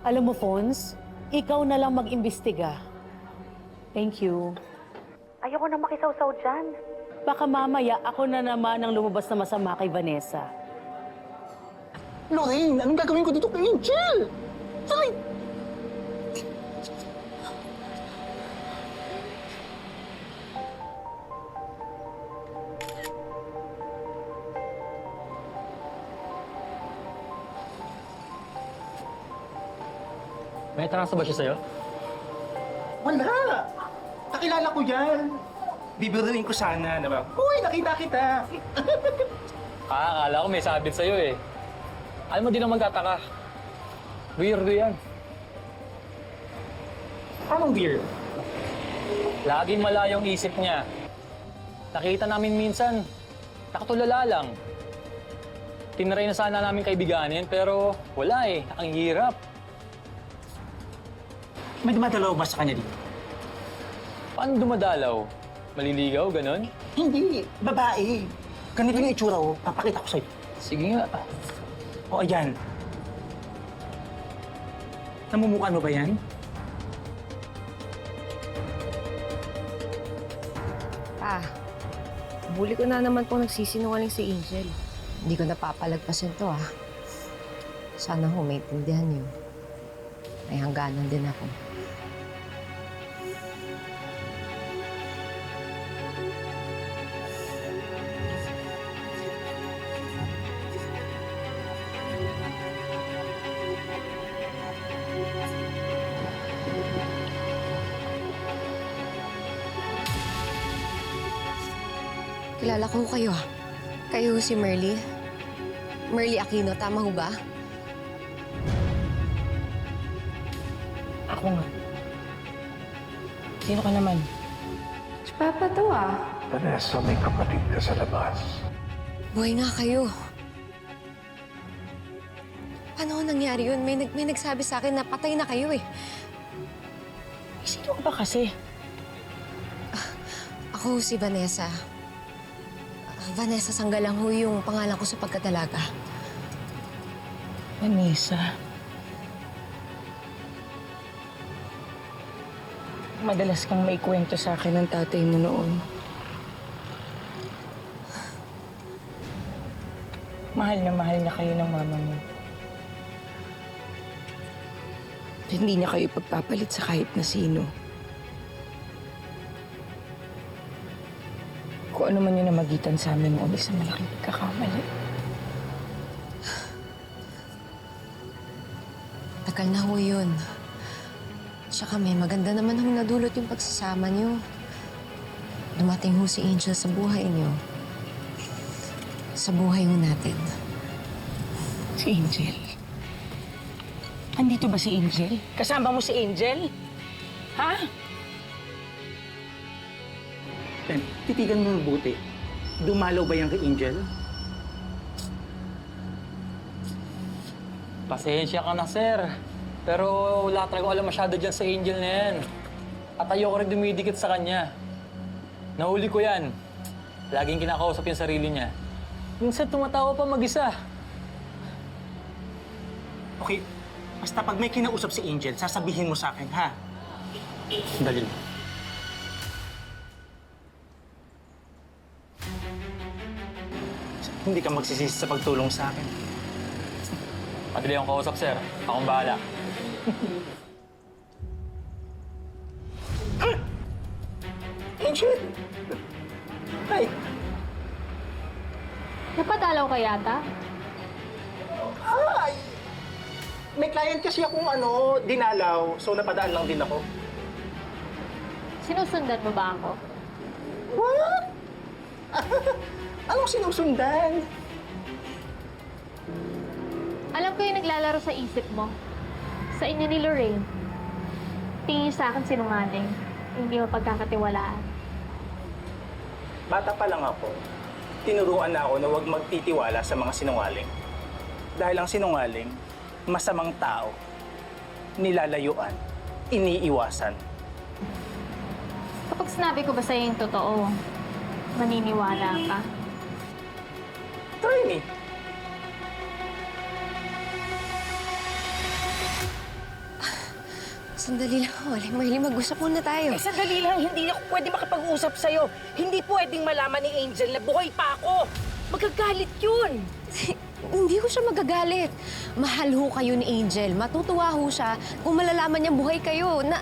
F: Alam mo, Fons, ikaw na lang mag-imbestiga. Thank you.
L: Ayoko na makisawsaw dyan.
F: Baka mamaya ako na naman ang lumabas na masama kay Vanessa.
E: Lorraine, anong gagawin ko dito kay Angel? Sorry!
K: May transfer ba siya sa'yo?
E: Wala! Kakilala ko yan. Bibiruin ko sana, na ba? Uy, nakita kita!
K: Akala ko may sabit sa'yo eh. Alam mo, di na magtataka. Weirdo yan.
E: Anong weird?
K: Laging malayong isip niya. Nakita namin minsan, nakatulala lang. Tinry na sana namin kaibiganin, pero wala eh. Ang hirap.
E: May dumadalaw ba sa kanya dito?
K: Paano dumadalaw? Maliligaw, ganon?
E: Hindi, babae. Ganito yung itsura ko, papakita ko sa'yo.
K: Sige nga.
E: O, ayan. Namumukhaan mo ba yan?
C: Pa, huli ko na naman po nagsisinungaling si Angel. Hindi ko napapalagpasin to Sana ho maintindihan niyo. May hangganan din ako. Kilala ko kayo. Kayo si Merly. Merly Aquino, tama ho ba?
K: Ako nga. Sino ka naman?
M: Si Papa to
I: Vanessa, may kapatid ka sa labas.
C: Buhay nga kayo. Paano nangyari yun? May nagsabi sa akin na patay na kayo eh.
F: Sino ka ba kasi?
C: Ako si Vanessa. Vanessa Sanggalang ho yung pangalan ko sa pagkadalaga.
F: Vanessa. Madalas kang may kwento sa akin ng tatay mo noon. Mahal na kayo ng mama mo. Hindi niya kayo pagpapalit sa kahit na sino. Kung ano man yun na magitan sa amin mo, sa malaking pagkakamali.
C: Tagal na ho yun. Tsaka may maganda naman hong nadulot yung pagsasama niyo. Dumating ho si Angel sa buhay niyo. Sa buhay ho natin.
F: Si Angel? Andito ba si Angel? Kasama mo si Angel? Ha?
N: Titigan mo mabuti. Dumalaw ba yan kay Angel?
K: Pasensya ka na, sir. Pero wala talaga alam masyado dyan sa Angel na yan. At ayoko rin dumidikit sa kanya. Nahuli ko yan. Laging kinakausap yung sarili niya. Minsan tumatawa pa mag-isa.
N: Okay, basta pag may kinausap si Angel, sasabihin mo sa akin, ha?
K: Dali.
N: Hindi ka magsisisi sa pagtulong sa akin.
K: Madali akong kausap, sir. Akong bahala.
N: Angel! Ay!
D: Napadalaw ka yata?
N: Ay! May client kasi akong dinalaw, so napadaan lang din ako.
D: Sinusundan mo ba ako?
N: What? Anong sinusundan?
D: Alam ko yung naglalaro sa isip mo. Sa inyo ni Lorraine. Tingin sa akin sinungaling. Hindi mo pagkakatiwalaan.
N: Bata pa lang ako, tinuruan na ako na huwag magtitiwala sa mga sinungaling. Dahil ang sinungaling, masamang tao, nilalayuan, iniiwasan.
D: Kapag sinabi ko ba sa'yo yung totoo, maniniwala ka?
N: Try me.
C: Sandali lang ho. Marley, mag-usap muna tayo.
F: Sandali lang, hindi ako pwede makipag-usap sa'yo. Hindi pwedeng malaman ni Angel na buhay pa ako. Magagalit yun.
C: Hindi ho siya magagalit. Mahal ho kayo ni Angel. Matutuwa ho siya kung malalaman niyang buhay kayo na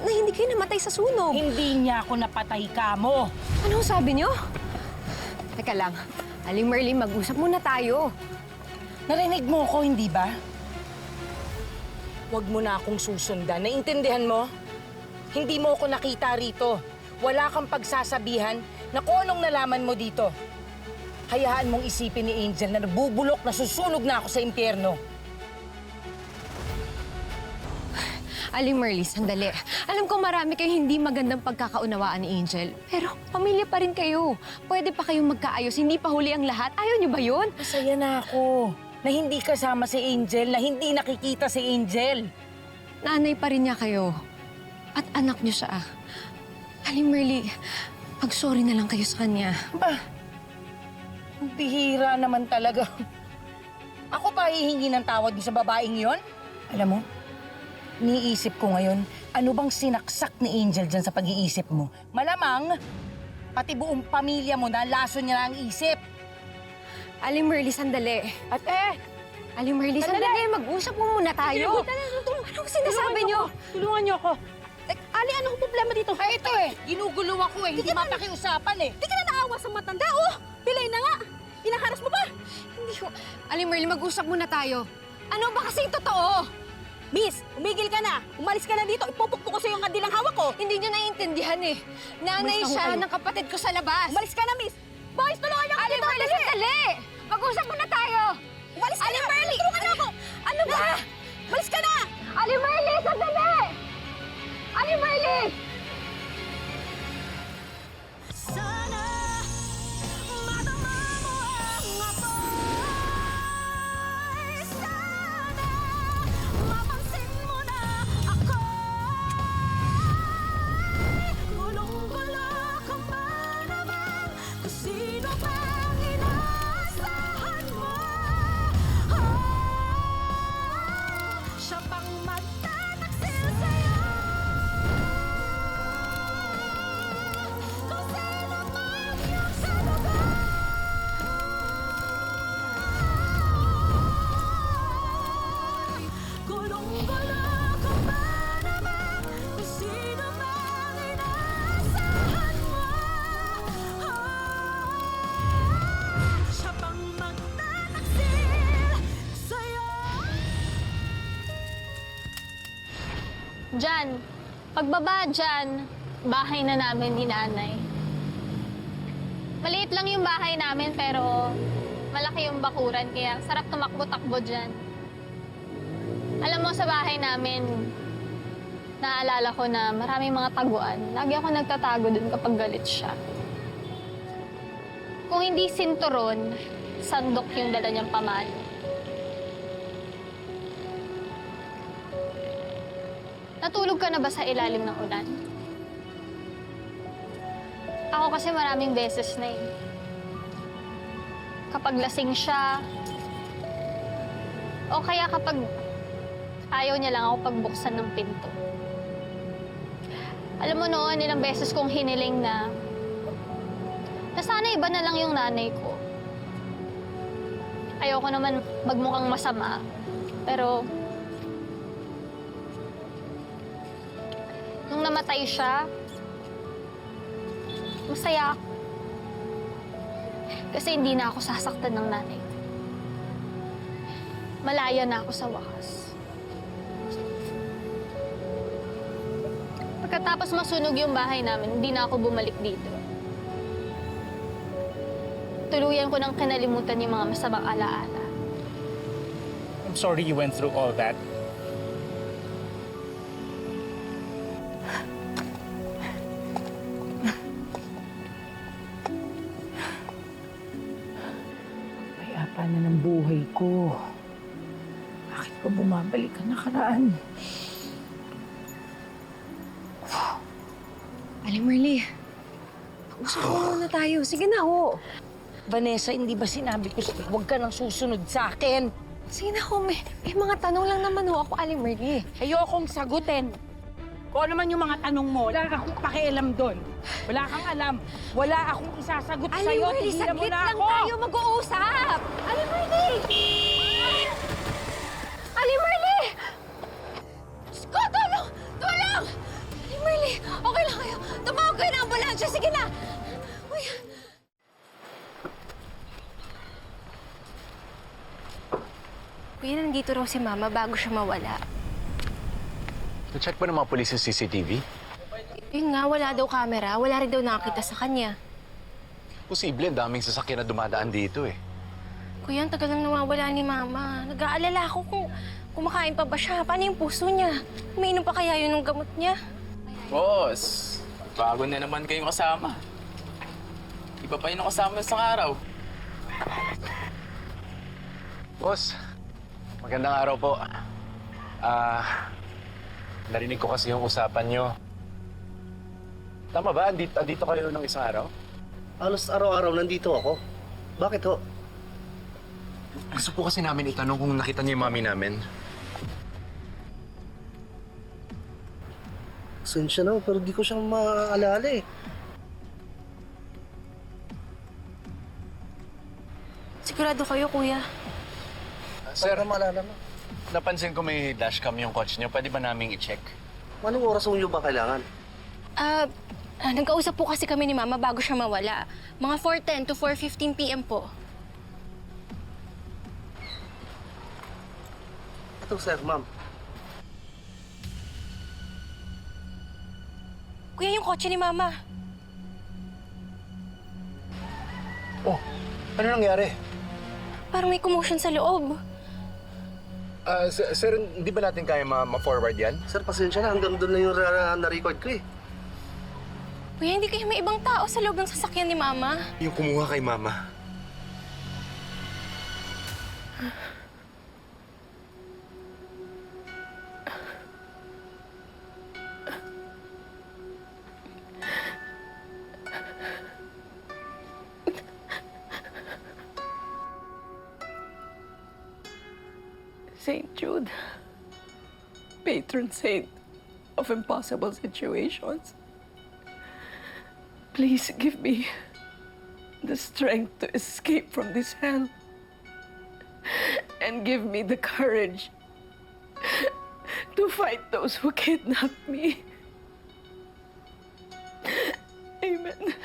C: hindi kayo namatay sa sunog.
F: Hindi niya ako napatay ka mo.
C: Ano sabi niyo? Teka lang. Aling Marley, mag-usap muna tayo.
F: Narinig mo ako, hindi ba? Huwag mo na akong susundan. Naintindihan mo? Hindi mo ako nakita rito. Wala kang pagsasabihan na kung anong nalaman mo dito. Hayaan mong isipin ni Angel na nabubulok, nasusunog na ako sa impyerno.
C: Aling Marley, sandali. Alam ko marami kayo hindi magandang pagkakaunawaan ni Angel. Pero pamilya pa rin kayo. Pwede pa kayong magkaayos. Hindi pa huli ang lahat. Ayaw niyo ba yun?
F: Masaya na ako na hindi kasama si Angel, na hindi nakikita si Angel.
C: Nanay pa rin niya kayo. At anak niyo siya. Aling Marley, mag-sorry na lang kayo sa kanya.
F: Ba? Ang bihira naman talaga. Ako pa hihingi ng tawad sa babaeng yon? Alam mo, niisip ko ngayon, ano bang sinaksak ni Angel dyan sa pag-iisip mo? Malamang, pati buong pamilya mo na laso niya na ang isip.
C: Aling Marley, sandali.
F: Ate!
C: Aling Marley, sandali. Mag-usap mo muna tayo. Anong sinasabi niyo?
F: Tulungan niyo ako.
C: Ali, anong problema dito?
F: Ay, ito ginugulo ako hindi mapakiusapan
C: Di ka na naawa sa matanda, oh! Pilay na nga! Inaharas mo ba? Hindi ko... Aling Marley, mag-usap muna tayo. Ano ba kasing totoo?
F: Miss, umigil ka na. Umalis ka na dito. Ipupukpok ko sa yung kandilang hawak ko.
C: Hindi niyo naiintindihan eh. Nanay
F: Umalis na ho
C: siya
F: kayo.
C: ng kapatid ko sa labas.
F: Umalis ka na, Miss. Boys, tulungan niyo ako
C: Aling
F: dito.
C: Marley, sandali! Mag-usap muna tayo!
F: Umalis ka
C: Aling
F: na.
C: Marley!
F: Tulungan niyo ako. Ano ba? Umalis ka na.
C: Aling Marley, sandali! Aling Marley!
D: Jan, pagbaba dyan, bahay na namin ni nanay. Maliit lang yung bahay namin pero malaki yung bakuran kaya sarap tumakbo-takbo dyan. Alam mo sa bahay namin, naalala ko na maraming mga taguan. Lagi ako nagtatago dun kapag galit siya. Kung hindi sinturon, sandok yung dala niyang pamalo. Natulog ka na ba sa ilalim ng ulan? Ako kasi maraming beses na eh. Kapag lasing siya, o kaya kapag ayaw niya lang ako pagbuksan ng pinto. Alam mo noon, ilang beses kong hiniling na sana iba na lang yung nanay ko. Ayoko naman magmukhang masama, pero nung namatay siya, masaya ako. Kasi hindi na ako sasaktan ng nanay ko. Malaya na ako sa wakas. Pagkatapos masunog yung bahay namin, hindi na ako bumalik dito. Tuluyan ko nang kinalimutan yung mga masamang alaala.
N: I'm sorry you went through all that.
B: Payapa na ng buhay ko. Bakit pa bumabalik ka nakaraan?
C: Aling Marley, usap mo muna tayo. Sige na, ho.
B: Vanessa, hindi ba sinabi ko sa'yo, huwag ka nang susunod sa akin?
C: Sige na, ho. May mga tanong lang naman, ho. Ako, Aling Marley.
B: Ayokong sagutin. Kung ano man yung mga tanong mo, wala akong pakialam doon. Wala kang alam. Wala akong isasagot
C: Aling
B: sa'yo.
C: Marley,
B: Tigilan mo
C: saglit
B: na
C: lang
B: ako.
C: tayo mag-uusap. Aling Marley! Aling Marley! Sko, tulong! Tulong! Aling Marley, okay lang kayo. Tumawag kayo ng ambulansya. Sige na. Uy.
G: Kuya, nandito raw si Mama bago siya mawala.
A: Na-check ba ng mga polis yung CCTV?
G: Yun nga, wala daw camera. Wala rin daw nakakita sa kanya.
A: Posible, daming sasakyan na dumadaan dito eh.
G: Kuya, ang tagal lang nawawala ni Mama. Nag-aalala ako kung kumakain pa ba siya. Paano yung puso niya? Umiinom pa kaya yun ng gamot niya?
N: Boss, bago na naman kayong kasama. Iba pa yun ang kasama sa araw.
A: Boss, magandang araw po. Narinig ko kasi yung usapan nyo. Tama ba? Andito kayo ng isang araw?
O: Halos araw-araw nandito ako. Bakit ho?
A: Gusto po kasi namin itanong kung nakita niyo yung mami namin.
O: Pasensya na, pero di ko siyang maaalala eh.
G: Sigurado kayo, Kuya.
A: Sir,
O: Paano maalala mo?
A: napansin ko may dashcam yung coach niyo. Pwede ba naming i-check?
O: Anong oras mo ba kailangan?
G: Nagkausap po kasi kami ni Mama bago siya mawala. Mga 4:10 to 4:15 p.m. po.
O: Ito sir, ma'am.
G: Kuya, yung kotse ni Mama.
A: Oh, ano nangyari?
G: Parang may commotion sa loob.
A: Sir, hindi ba natin kaya ma-forward yan?
O: Sir, pasensya na. Hanggang doon na yung na-record ko eh.
G: Kuya, hindi kayo may ibang tao sa loob ng sasakyan ni Mama.
A: Yung kumuha kay mama.
B: St. Jude, patron saint of impossible situations, please give me the strength to escape from this hell and give me the courage to fight those who kidnapped me. Amen.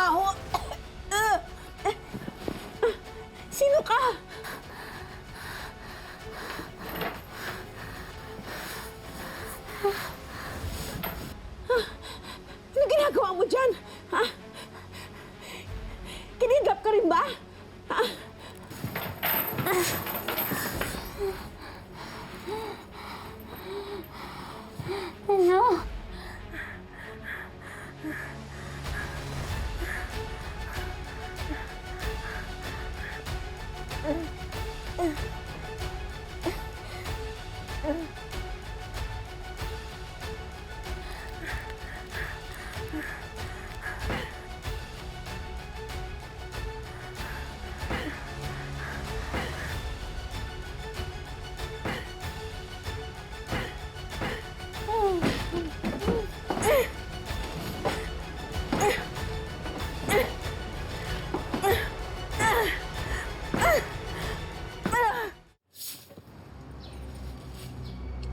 B: mabaho. Sino ka? Ano ginagawa mo dyan? Ha? Kinidlap ka rin ba? Ha?
D: Ano?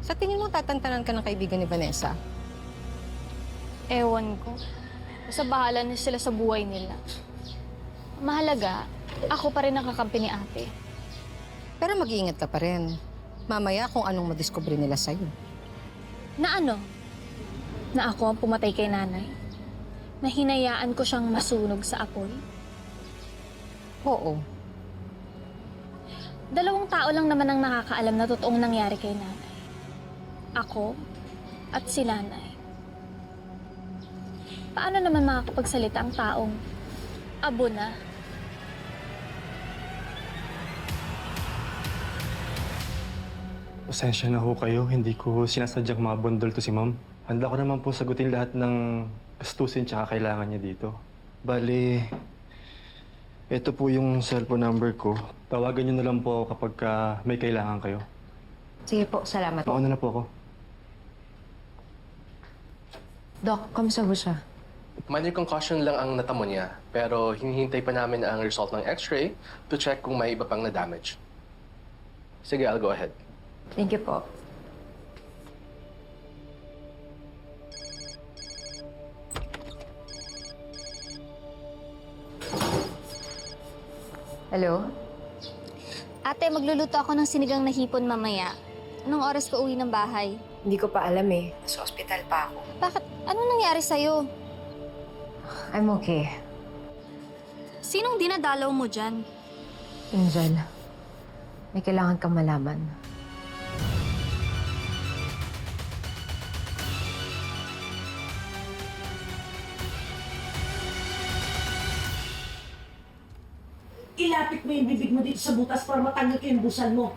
G: Sa tingin mo, tatantanan ka ng kaibigan ni Vanessa?
D: Ewan ko. Basta bahala na sila sa buhay nila. Mahalaga, ako pa rin nakakampi ni ate.
G: Pero mag-iingat ka pa rin. Mamaya kung anong madiskubre nila sa'yo.
D: Na ano? Na ako ang pumatay kay nanay? Na hinayaan ko siyang masunog sa apoy?
G: Oo.
D: 2 tao lang naman ang nakakaalam na totoong nangyari kay nanay. Ako at si nanay. Paano naman makakapagsalita ang taong abo na?
P: Pasensya na ho kayo. Hindi ko sinasadyang mabundol to si ma'am. Handa ko naman po sagutin lahat ng gastusin tsaka kailangan niya dito. Bali, ito po yung cellphone number ko. Tawagan niyo na lang po ako kapag may kailangan kayo.
C: Sige po, salamat.
P: Mauna na po ako.
C: Doc, kamusta po siya?
O: Minor concussion lang ang natamo niya, pero hinihintay pa namin ang result ng x-ray to check kung may iba pang na-damage. Sige, I'll go ahead.
C: Thank you po. Hello?
D: Ate, magluluto ako ng sinigang na hipon mamaya. Anong oras ka uwi ng bahay?
C: Hindi ko pa alam eh. Sa ospital pa ako.
D: Bakit? Anong nangyari sa'yo?
C: I'm okay.
D: Sinong dinadalaw mo dyan?
C: Angel, may kailangan kang malaman.
B: Ilapit mo yung bibig mo dito sa butas para matanggal ko yung busan mo.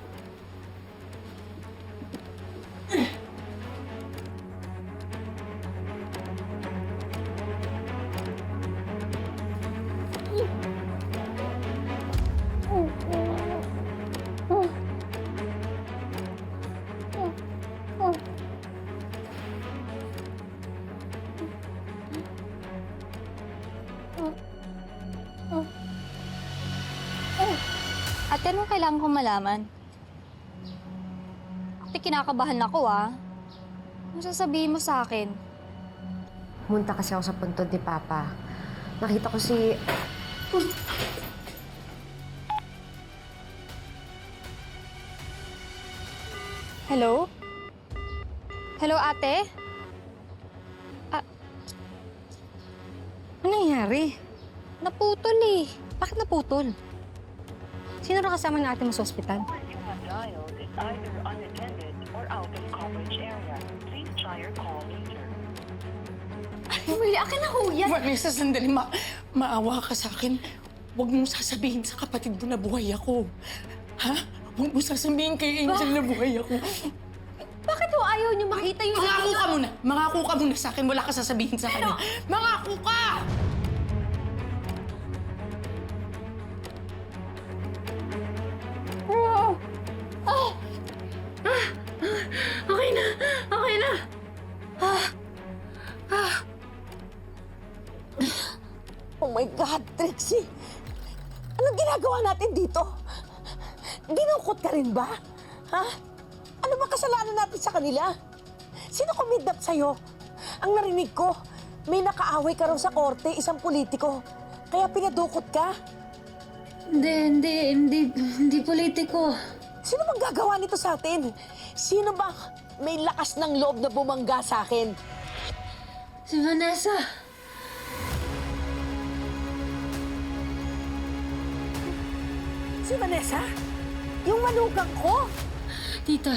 D: Ate, anong kailangan kong malaman? Ate, kinakabahan ako Ano sasabihin mo sa akin?
C: Pumunta kasi ako sa puntod ni Papa. Nakita ko si...
D: Hello? Hello, ate?
G: Ano nangyari?
D: Naputol eh.
G: Bakit naputol? Sino na kasama natin mo sa ospital?
D: Wala ka na, Huya.
B: Vanessa, sandali. Maawa ka sa akin. Huwag mong sasabihin sa kapatid mo na buhay ako. Ha? Huwag mong sasabihin kay Angel na buhay ako.
D: Bakit ho ayaw niyo makita yung...
B: Mangako ka muna! Mangako ka muna sa akin. Wala ka sasabihin sa kanya. Mangako ka! Okay na! Okay na! Oh my God, Trixie! Anong ginagawa natin dito? Dinungkot ka rin ba? Ha? Ano ba kasalanan natin sa kanila? Sino kumidnap sa'yo? Ang narinig ko, may nakaaway ka raw sa korte, isang politiko. Kaya pinadukot ka?
M: Hindi politiko.
B: Sino bang gagawa nito sa atin? Sino ba may lakas ng loob na bumangga sa akin?
M: Si Vanessa.
B: Si Vanessa? Yung manugang ko?
M: Tita,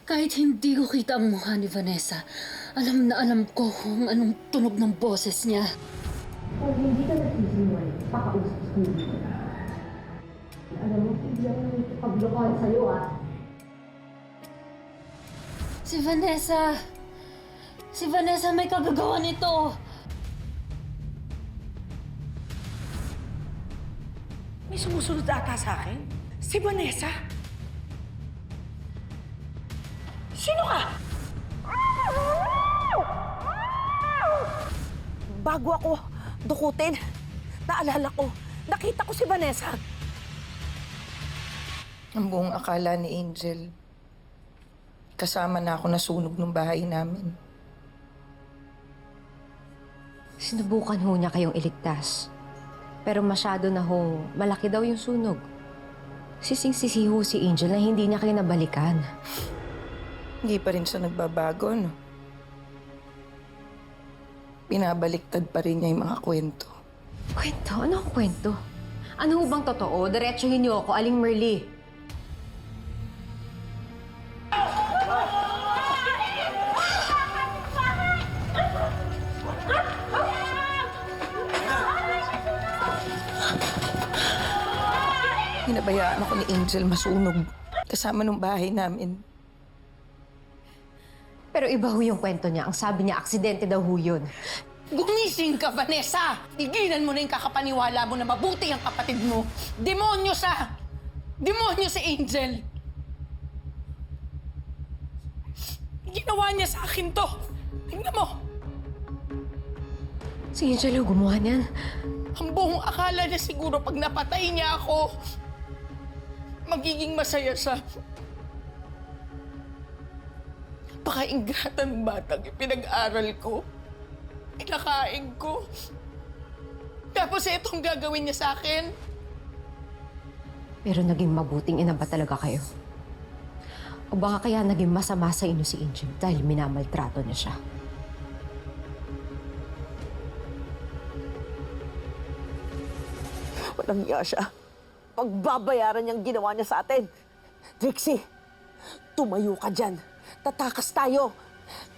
M: kahit hindi ko kita ang mukha ni Vanessa, alam na alam ko kung anong tunog ng boses niya.
C: Kung hindi ka nagsisinungaling, pakausap ko dito. Alam mo, hindi ako nakikipaglokohan sa'yo, ah.
M: Si Vanessa! Si Vanessa may kagagawa nito!
B: May sumusunod ata sa akin? Si Vanessa? Sino ka? Bago ako dukutin, naalala ko, nakita ko si Vanessa.
Q: Ang buong akala ni Angel, kasama na ako nasunog ng bahay namin.
C: Sinubukan ho niya kayong iligtas. Pero masyado na ho, malaki daw yung sunog. Sising-sisi ho si Angel na hindi niya kayo nabalikan.
Q: Hindi pa rin siya nagbabago, no? Pinabaliktad pa rin niya yung mga kwento.
C: Kwento? Ano ang kwento? Ano ho bang totoo? Diretsuhin niyo ako, Aling Merly.
Q: Hinabayaan ako ni Angel masunog kasama ng bahay namin.
C: Pero iba ho yung kwento niya. Ang sabi niya, aksidente daw ho yun.
F: Gumising ka, Vanessa! Tigilan mo na yung kakapaniwala mo na mabuti ang kapatid mo. Demonyo siya! Demonyo si Angel! Ginawa niya sa akin to! Tingnan mo!
C: Si Angel ho gumawa niyan.
F: Ang buong akala niya siguro pag napatay niya ako, magiging masaya siya. Napaka-ingrata ng batang pinag-aral ko. Pinakain ko. Tapos itong gagawin niya sa akin.
C: Pero naging mabuting ina ba talaga kayo? O baka kaya naging masama sa inyo si Angel dahil minamaltrato niya siya?
B: Walang iya siya. Pagbabayaran niyang ginawa niya sa atin. Trixie, tumayo ka dyan. Tatakas tayo.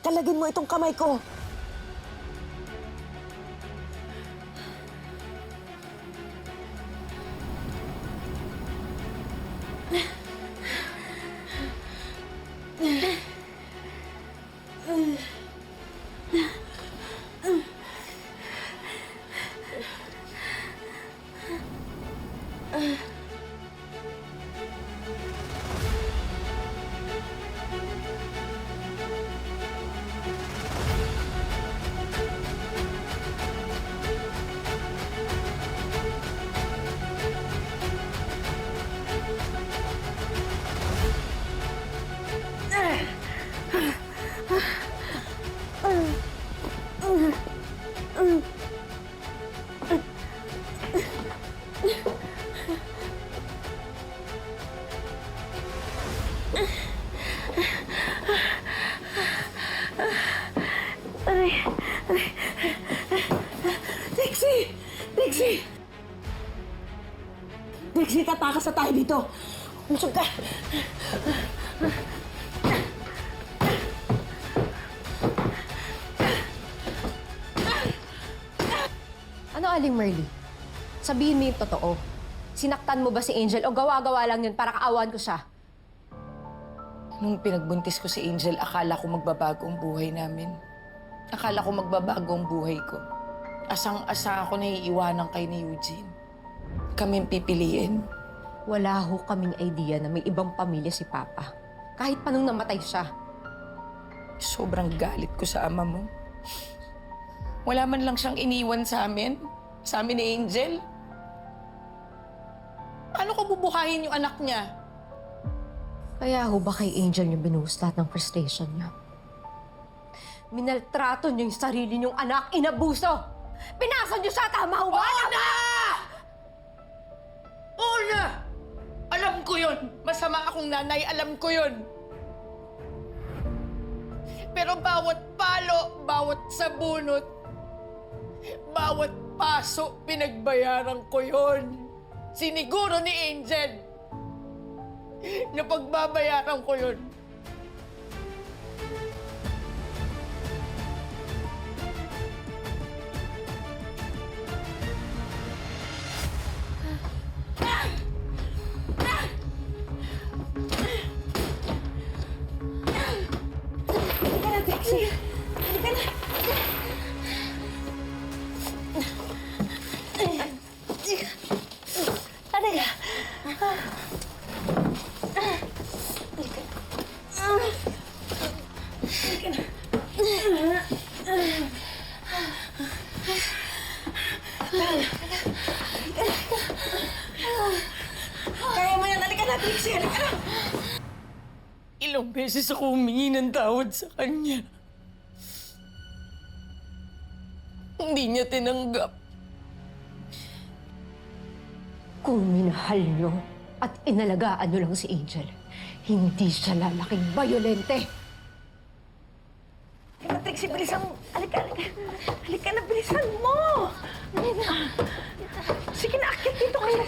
B: Kalagin mo itong kamay ko. Trixie! Trixie! Trixie, tatakas na tayo dito. Umusog ka.
C: Ano, Aling Merly? Sabihin mo yung totoo. Sinaktan mo ba si Angel o gawa-gawa lang yun para kaawan ko siya?
Q: Nung pinagbuntis ko si Angel, akala ko magbabago ang buhay namin. Akala ko magbabago ang buhay ko. Asang-asa ako na iiwanan kay ni Eugene. Kaming pipiliin.
C: Wala ho kaming idea na may ibang pamilya si Papa. Kahit pa nung namatay siya.
Q: Sobrang galit ko sa ama mo. Wala man lang siyang iniwan sa amin ni Angel.
F: Paano ko bubuhayin yung anak niya?
C: Kaya ho ba kay Angel yung binuhos lahat ng frustration niya? Minaltrato niyo yung sarili niyong anak, inabuso! Pinasa niyo siya, tama ho ba?
F: Oo,
Q: akong nanay, alam ko yun. Pero bawat palo, bawat sabunot, bawat paso, pinagbayaran ko yun. Siniguro ni Angel na pagbabayaran ko yun.
F: Kaya mo yan. Halika na, Trixie. Halika na.
Q: Ilang beses ako humingi ng tawad sa kanya. Hindi niya tinanggap.
C: Kung minahal nyo at inalagaan nyo lang si Angel, hindi siya lalaking bayolente.
F: Halika na, Trixie. Bilisan mo. Halika, halika. Halika na, bilisan mo. Sige na, akit dito kayo.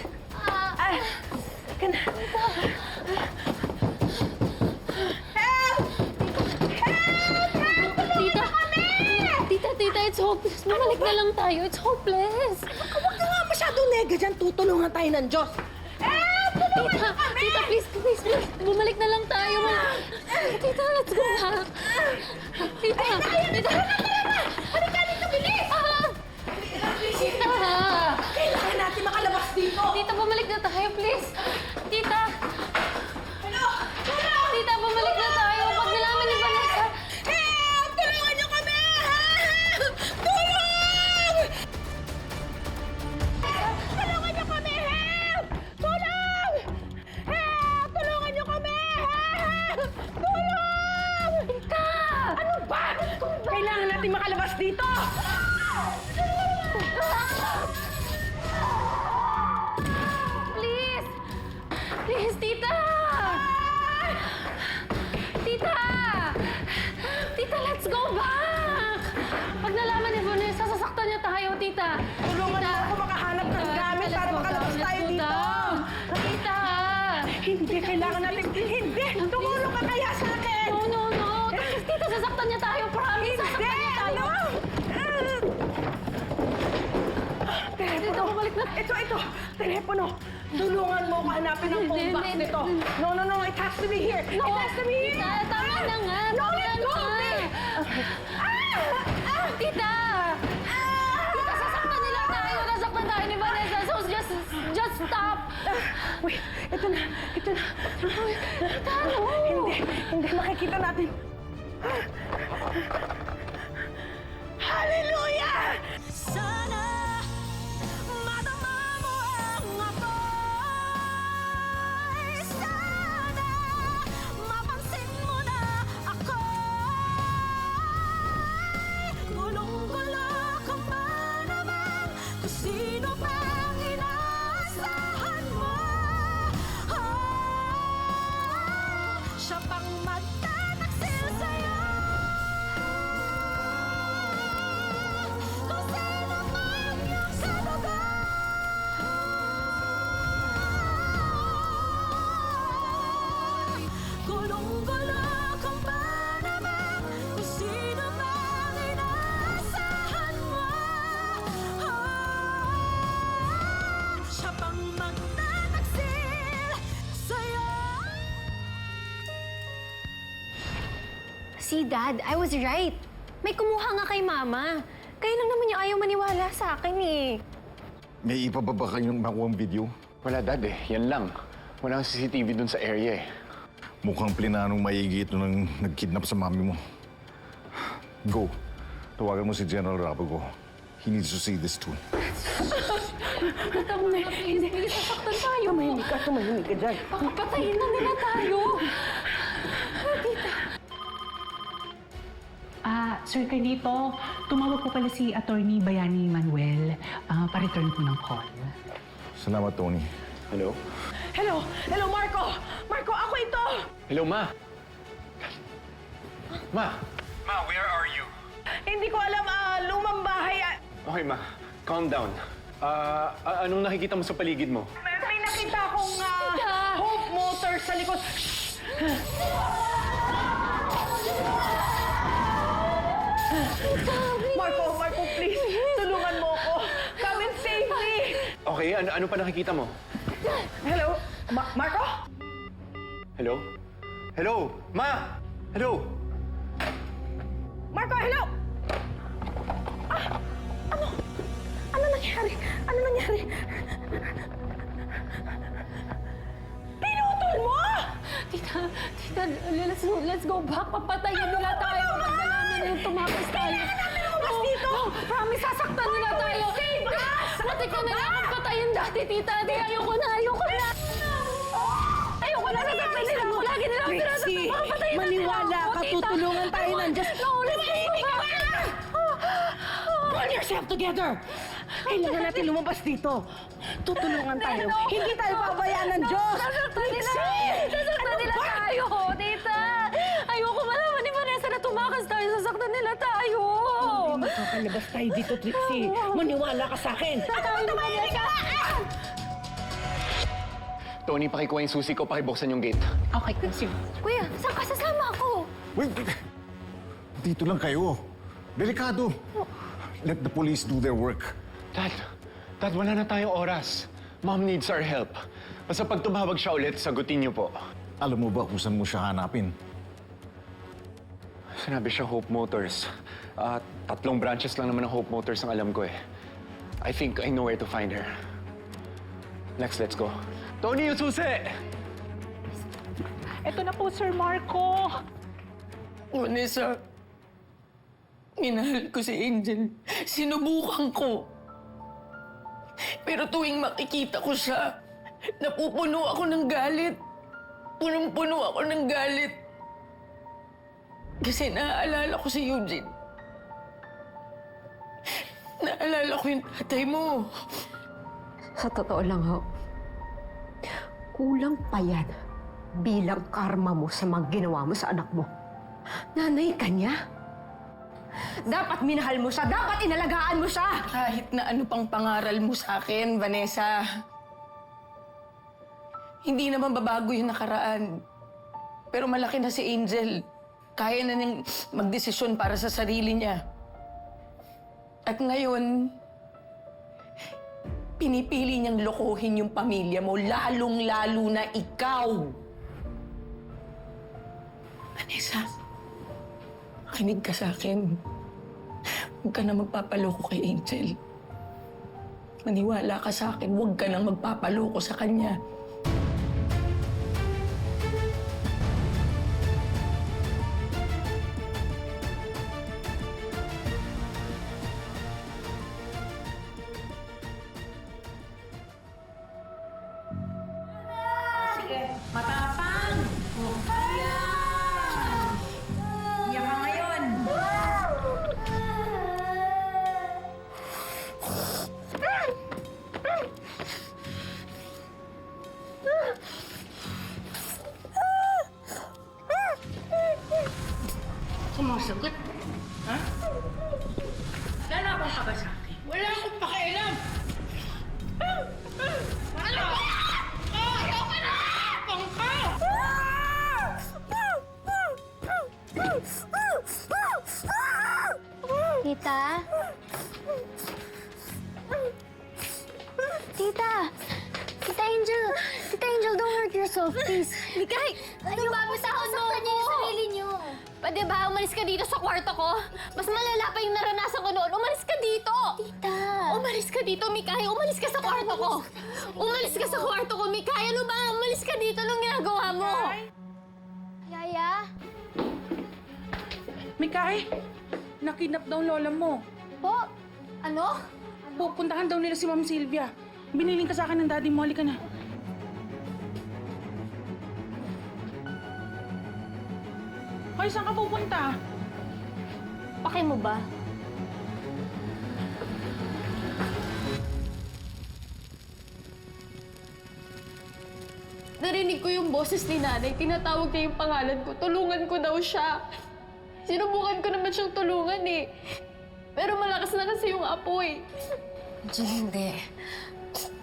F: Halika na.
D: Tita, it's hopeless. Bumalik na lang tayo. It's hopeless.
B: Huwag ka nga masyadong nega dyan. Tutulungan tayo ng Diyos.
D: Tita, please. Bumalik na lang tayo. Tita, let's go back. Tita.
F: Halika dito, bilis!
D: Tita.
F: Kailangan natin makalabas dito.
D: Tita, bumalik na tayo, please. Tita.
F: Ano?
D: Tita, bumalik na tayo. Pag nalaman ni Vanessa.
F: Tulungan niyo kami! Tulong! Tulungan niyo kami! Tulong! Tulungan niyo kami! Tulong!
D: Tita!
F: Ano ba? Kailangan natin makalabas dito!
D: Please! Please, Tita! Tita! Tita, let's go back! Pag nalaman ni Vanessa, sasaktan niya tayo, Tita.
F: Tulungan mo ako makahanap ng gamit para makalabas tayo dito!
D: Tita!
F: Hindi, kailangan natin... Hindi! Tumulong ka kaya sa akin!
D: No. Tita, sasaktan niya tayo. Promise, sasaktan niya tayo.
F: Telepono!
D: Tita, bumalik na.
F: Ito! Telepono! Tulungan mo ako hanapin ang phone box
D: Hindi.
F: nito. No. It has to be here.
D: No.
F: It has to be here.
D: Tita, tama na nga.
F: No,
D: Tama
F: let
D: na
F: go!
D: nga. Tita! Tita, sasaktan nila tayo. Nasaktan tayo ni Vanessa. So, just stop.
F: Wait, ito na.
D: Tita, no.
F: Hindi. Makikita natin. Hallelujah!
L: Sana madama mo ang apoy. Sana mapansin mo na ako. Gulong-gulo ka ba naman kung sino pang inaasahan mo? Siya pang magtataksil sa'yo. Kung sino man yung sa dugo. Gulong-gulo ka ba naman kung sino man inaasahan mo? Siya pang magtataksil sa'yo.
G: See, Dad, I was right. May kumuha nga kay Mama. Kaya lang naman yung ayaw maniwala sa akin eh.
H: May iba pa ba kayong makuha video?
A: Wala, Dad eh. Yan lang. Walang CCTV dun sa area eh.
H: Mukhang plinanong maigi ito nang nag-kidnap sa mami mo. Go. Tawagan mo si General Rabago. He needs to see this too.
D: Tama na. Hindi sasaktan tayo.
F: Tumahimik ka dyan.
D: Papatayin na nila tayo. Tita.
L: Sir Carlito, tumawag po pala si Attorney Bayani Manuel. Pa-return po ng call.
H: Salamat, Tony.
A: Hello?
B: Hello? Hello, Marco! Marco, ako ito!
A: Hello, Ma. Ma.
E: Ma, where are you?
B: Hindi ko alam, lumang bahay.
A: Okay, Ma. Calm down. Anong nakikita mo sa paligid mo?
B: May nakita akong Hope Motors sa likod. Marco, please. Tulungan mo ako. Come and save me.
A: Okay, ano pa nakikita mo?
B: Hello? Marco?
A: Hello? Hello? Ma! Hello?
B: Marco, hello! Ano nangyari? Ano nangyari? Pinutol mo!
M: Tita, let's go back. Papatayin nila tayo. Pagka namin yung tumakas tayo.
B: Kailangan namin lumabas dito!
M: Promise, sasaktan nila tayo.
B: Save us!
M: Pati ka na lang patayin dati, tita. Di, ayoko na. Ayoko na, sasaktan nila ako. Lagi nila ako
B: Trixie,
M: pinapatayin na
B: maniwala
M: nila ako,
B: ka.
M: tita.
B: Tutulungan tayo nandiyan.
M: No, let's go back.
B: Pull yourself together! Kailangan natin lumabas dito. Tutulungan tayo. Hindi tayo pabayaan ng Diyos!
M: Sasaktan nila tayo, tita. Ayoko malaman ni Vanessa na tumakas tayo. Sasaktan nila tayo.
B: Hindi makakalabas tayo dito, Trixie. Maniwala ka sa akin.
M: Tumahimik ka!
A: Tony, pakikuha yung susi ko, pakibuksan yung gate.
B: Okay, sige.
G: Kuya, saan ka? Sasama ako.
H: Wait, dito lang kayo. Delikado. Let the police do their work.
A: Dad, wala na tayong oras. Mom needs our help. Basta pag tumawag siya ulit, sagutin niyo po.
H: Alam mo ba kung saan mo siya hanapin?
A: Sinabi siya Hope Motors. 3 branches lang naman ng Hope Motors ang alam ko eh. I think I know where to find her. Lex, let's go. Tony, yung susi!
L: Ito na po, Sir Marco.
Q: Vanessa, minahal ko si Angel. Sinubukan ko. Pero tuwing makikita ko siya, napupuno ako ng galit. Punong-puno ako ng galit. Kasi naaalala ko si Eugene. Naalala ko yung tatay mo.
C: Sa totoo lang, ho, kulang pa yan bilang karma mo sa mga ginawa mo sa anak mo. Nanay ka niya. Dapat minahal mo siya. Dapat inalagaan mo siya.
Q: Kahit na ano pang pangaral mo sa akin, Vanessa. Hindi naman babago yung nakaraan. Pero malaki na si Angel. Kaya na niyang magdesisyon para sa sarili niya. At ngayon, pinipili niyang lokohin yung pamilya mo, lalong-lalo na ikaw. Vanessa, makinig ka sa akin. Huwag ka na magpapaloko kay Angel. Maniwala ka sa akin, huwag ka nang magpapaloko sa kanya.
B: Matapang! Iyak ka ngayon! Sumasagot? Ha? Lalaban ka ba sa akin? Wala akong pakialam! Ano? Ayoko na! Pangka!
J: Tita? Tita! Tita Angel! Tita Angel, don't hurt yourself, please.
D: Mikay! Lumabas ako
J: Saktan niyo yung sarili niyo.
D: Pwede ba umalis ka dito sa kwarto ko? Mas malala pa yung naranasan ko noon. Umalis ka dito!
J: Tita!
D: Umalis ka dito, Mikay! Umalis ka sa kwarto ko! Umalis ka sa kwarto ko, Mikay! Ano ba? Umalis ka dito! Anong ginagawa mo?
J: Yaya?
L: Mikay, nakidnap daw ang lola mo.
D: Po? Ano?
L: Pupuntahan daw nila si Ma'am Sylvia. Biniling ka sa akin ng daddy mo. Halika na. Hoy, saan ka pupunta?
D: Paki mo ba? Narinig ko yung boses ni nanay. Tinatawag niya yung pangalan ko. Tulungan ko daw siya. Sinubukan ko naman siyang tulungan eh. Pero malakas na kasi yung apoy.
C: Angel, hindi.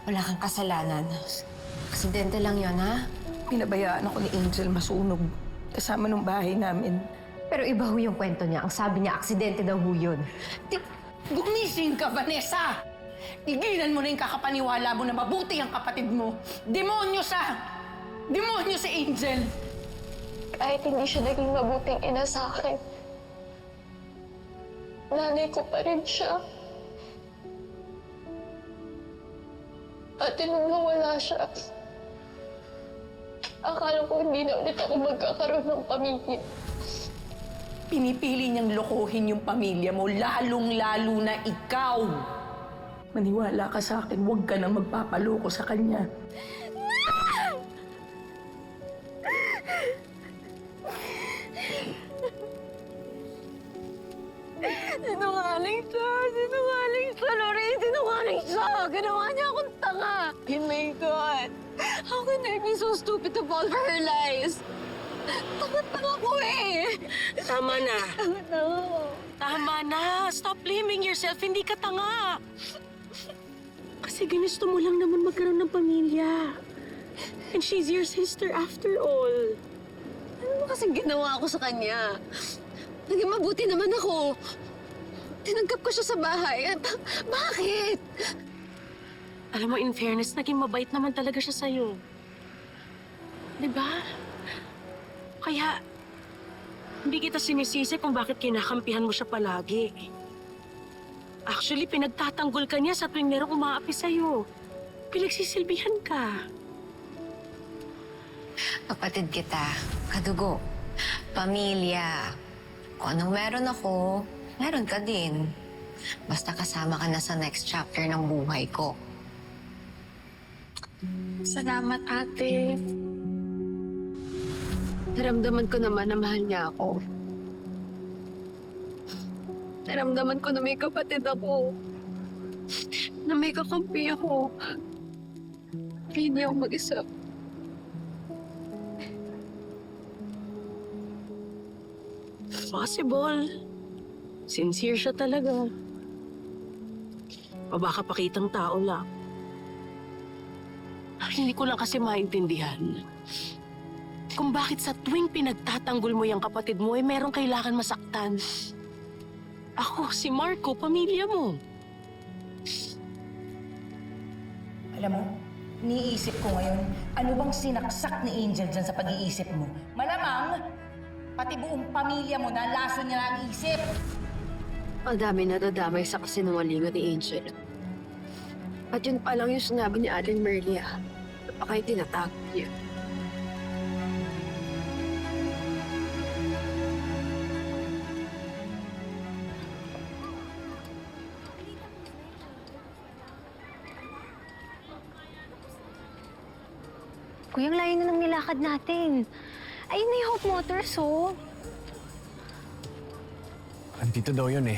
C: Wala kang kasalanan. Aksidente lang yon, ha?
Q: Pinabayaan ako ni Angel masunog kasama ng bahay namin.
C: Pero iba ho yung kwento niya. Ang sabi niya, aksidente daw ho yun.
Q: Gumising ka, Vanessa! Tigilan mo na yung kakapaniwala mo na mabuti ang kapatid mo. Demonyo si Angel!
D: Kahit hindi siya naging mabuting ina sa akin, nanay ko pa rin siya. At nung nawala siya, akala ko hindi na ulit ako magkakaroon ng pamilya.
Q: Pinipili niyang lokohin yung pamilya mo, lalong-lalo na ikaw. Maniwala ka sa akin, huwag ka na magpapaloko sa kanya.
B: Sinungaling siya! Sinungaling siya, Lorraine! Sinungaling siya! Ginawa niya akong tanga! Oh my God! How can I be so stupid to fall for her lies? Tanga-tanga ko eh!
F: Tama na.
B: Tanga-tanga ko.
F: Tama na. Stop blaming yourself. Hindi ka tanga. Kasi ginusto mo lang naman magkaroon ng pamilya. And she's your sister after all.
B: Ano ba kasing ginawa ko sa kanya? Naging mabuti naman ako. Tinanggap ko siya sa bahay. At bakit?
F: Alam mo, in fairness, naging mabait naman talaga siya sa'yo. Diba? Kaya, hindi kita sinisisi kung bakit kinakampihan mo siya palagi. Actually, pinagtatanggol ka niya sa tuwing merong umaapi sa'yo. Pinagsisilbihan ka.
C: Kapatid kita, kadugo, pamilya. Kung anong meron ako, meron ka din. Basta kasama ka na sa next chapter ng buhay ko.
D: Salamat, ate.
B: Naramdaman ko naman na mahal niya ako. Naramdaman ko na may kapatid ako. Na may kakampi ako. Hindi ako mag-isa.
F: Possible. Sincere siya talaga. O baka pakitang tao lang. Hindi ko lang kasi maintindihan kung bakit sa tuwing pinagtatanggol mo yung kapatid mo, merong kailangan masaktan. Ako, si Marco, pamilya mo.
Q: Alam mo, iniisip ko ngayon, ano bang sinaksak ni Angel dyan sa pag-iisip mo? Malamang, pati buong pamilya mo na laso niya ang isip.
B: Ang dami nadadamay sa kasinungalingan ni Angel. At yun pa lang yung sinabi ni Aling Merlia. Baka yung tinatago niya.
D: Kuya, ang layo na ng nilakad natin. Ayun na yung Hope Motors, oh.
A: Andito daw yun eh.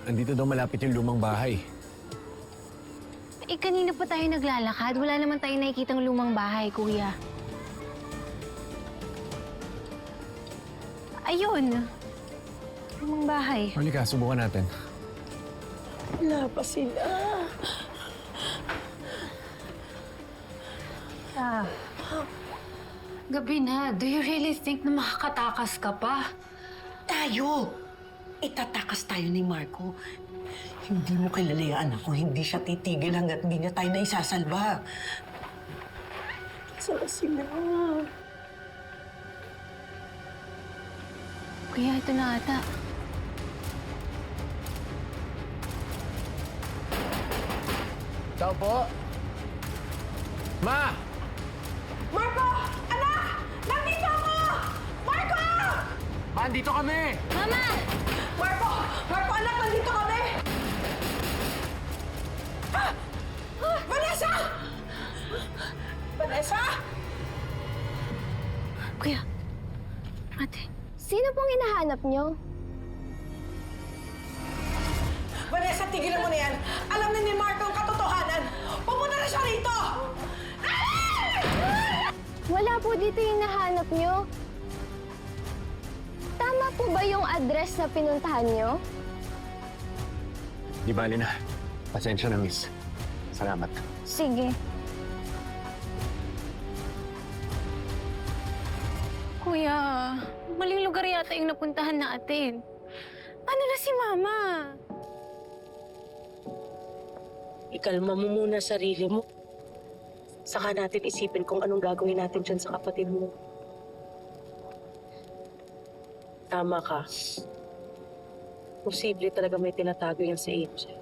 A: Andito daw malapit yung lumang bahay.
D: Eh, kanina pa tayo naglalakad. Wala naman tayo nakikitang lumang bahay, kuya. Ayun. Lumang bahay.
A: Halika, subukan natin.
F: Wala pa sila.
C: Gabi na. Do you really think na makakatakas ka pa?
F: Tayo! Itatakas tayo ni Marco. Hindi mo kilala yung anak ko. Hindi siya titigil hanggat hindi niya tayo naisasalba. Saan sila?
D: Kuya, ito na ata.
A: Tao po? Ma!
F: Marco! Anak! Nandito ako! Marco!
A: Ma, andito kami!
D: Mama!
F: Marco! Marco, anak! Nandito kami! Ah! Vanessa! Vanessa!
D: Kuya. Ate. Sino pong hinahanap niyo?
F: Vanessa, tigilan mo na yan! Alam na ni Marco ang katotohanan! Pumunta na siya rito!
J: po dito yung nahanap nyo? Tama po ba yung address na pinuntahan nyo?
A: Di bali na. Pasensya na, miss. Salamat.
J: Sige.
G: Kuya, maling lugar yata yung napuntahan natin. Paano na si Mama?
F: Ikalma mo muna sarili mo. Saka natin isipin kung anong gagawin natin dyan sa kapatid mo. Tama ka. Posible talaga may tinatago yan si Angel.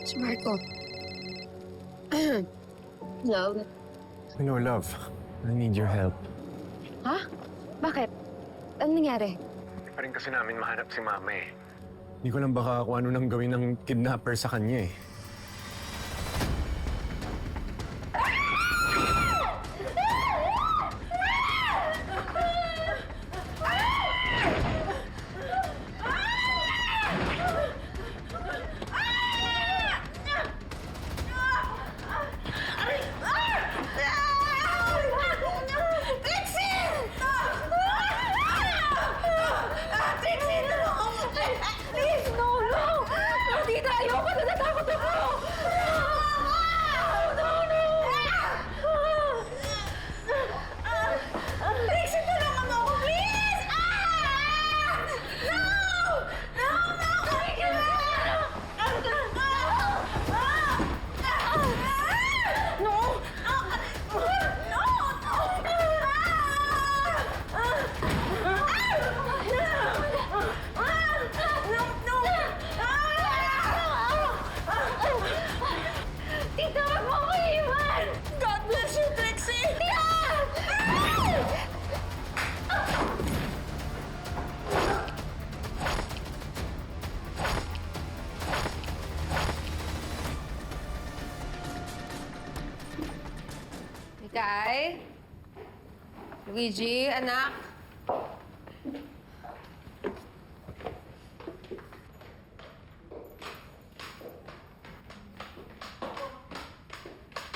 C: Si Marco. Love.
A: Hello, love. I need your help.
C: Ha? Bakit? Ano nangyari?
A: Hindi pa rin kasi namin mahanap si Mama eh. Hindi ko lang baka kung ano nang gawin ng kidnapper sa kanya eh.
C: Mikay? Luigi, anak?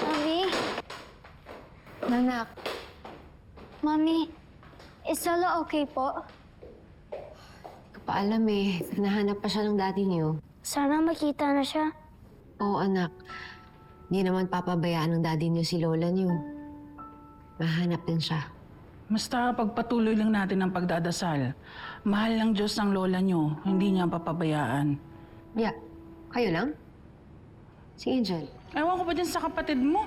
J: Mami? Nanak. Mami, is Lola okay po?
C: Hindi ko pa alam eh. Nahanap pa siya ng daddy niyo.
J: Sana makita na siya.
C: Oo, anak. Hindi naman papabayaan ng daddy niyo si lola niyo. Mahanap din siya.
L: Basta pagpatuloy lang natin ang pagdadasal. Mahal ng Diyos ng lola nyo. Hindi niya papabayaan.
C: Yeah. Kayo lang? Si Angel.
L: Ewan ko pa dyan sa kapatid mo.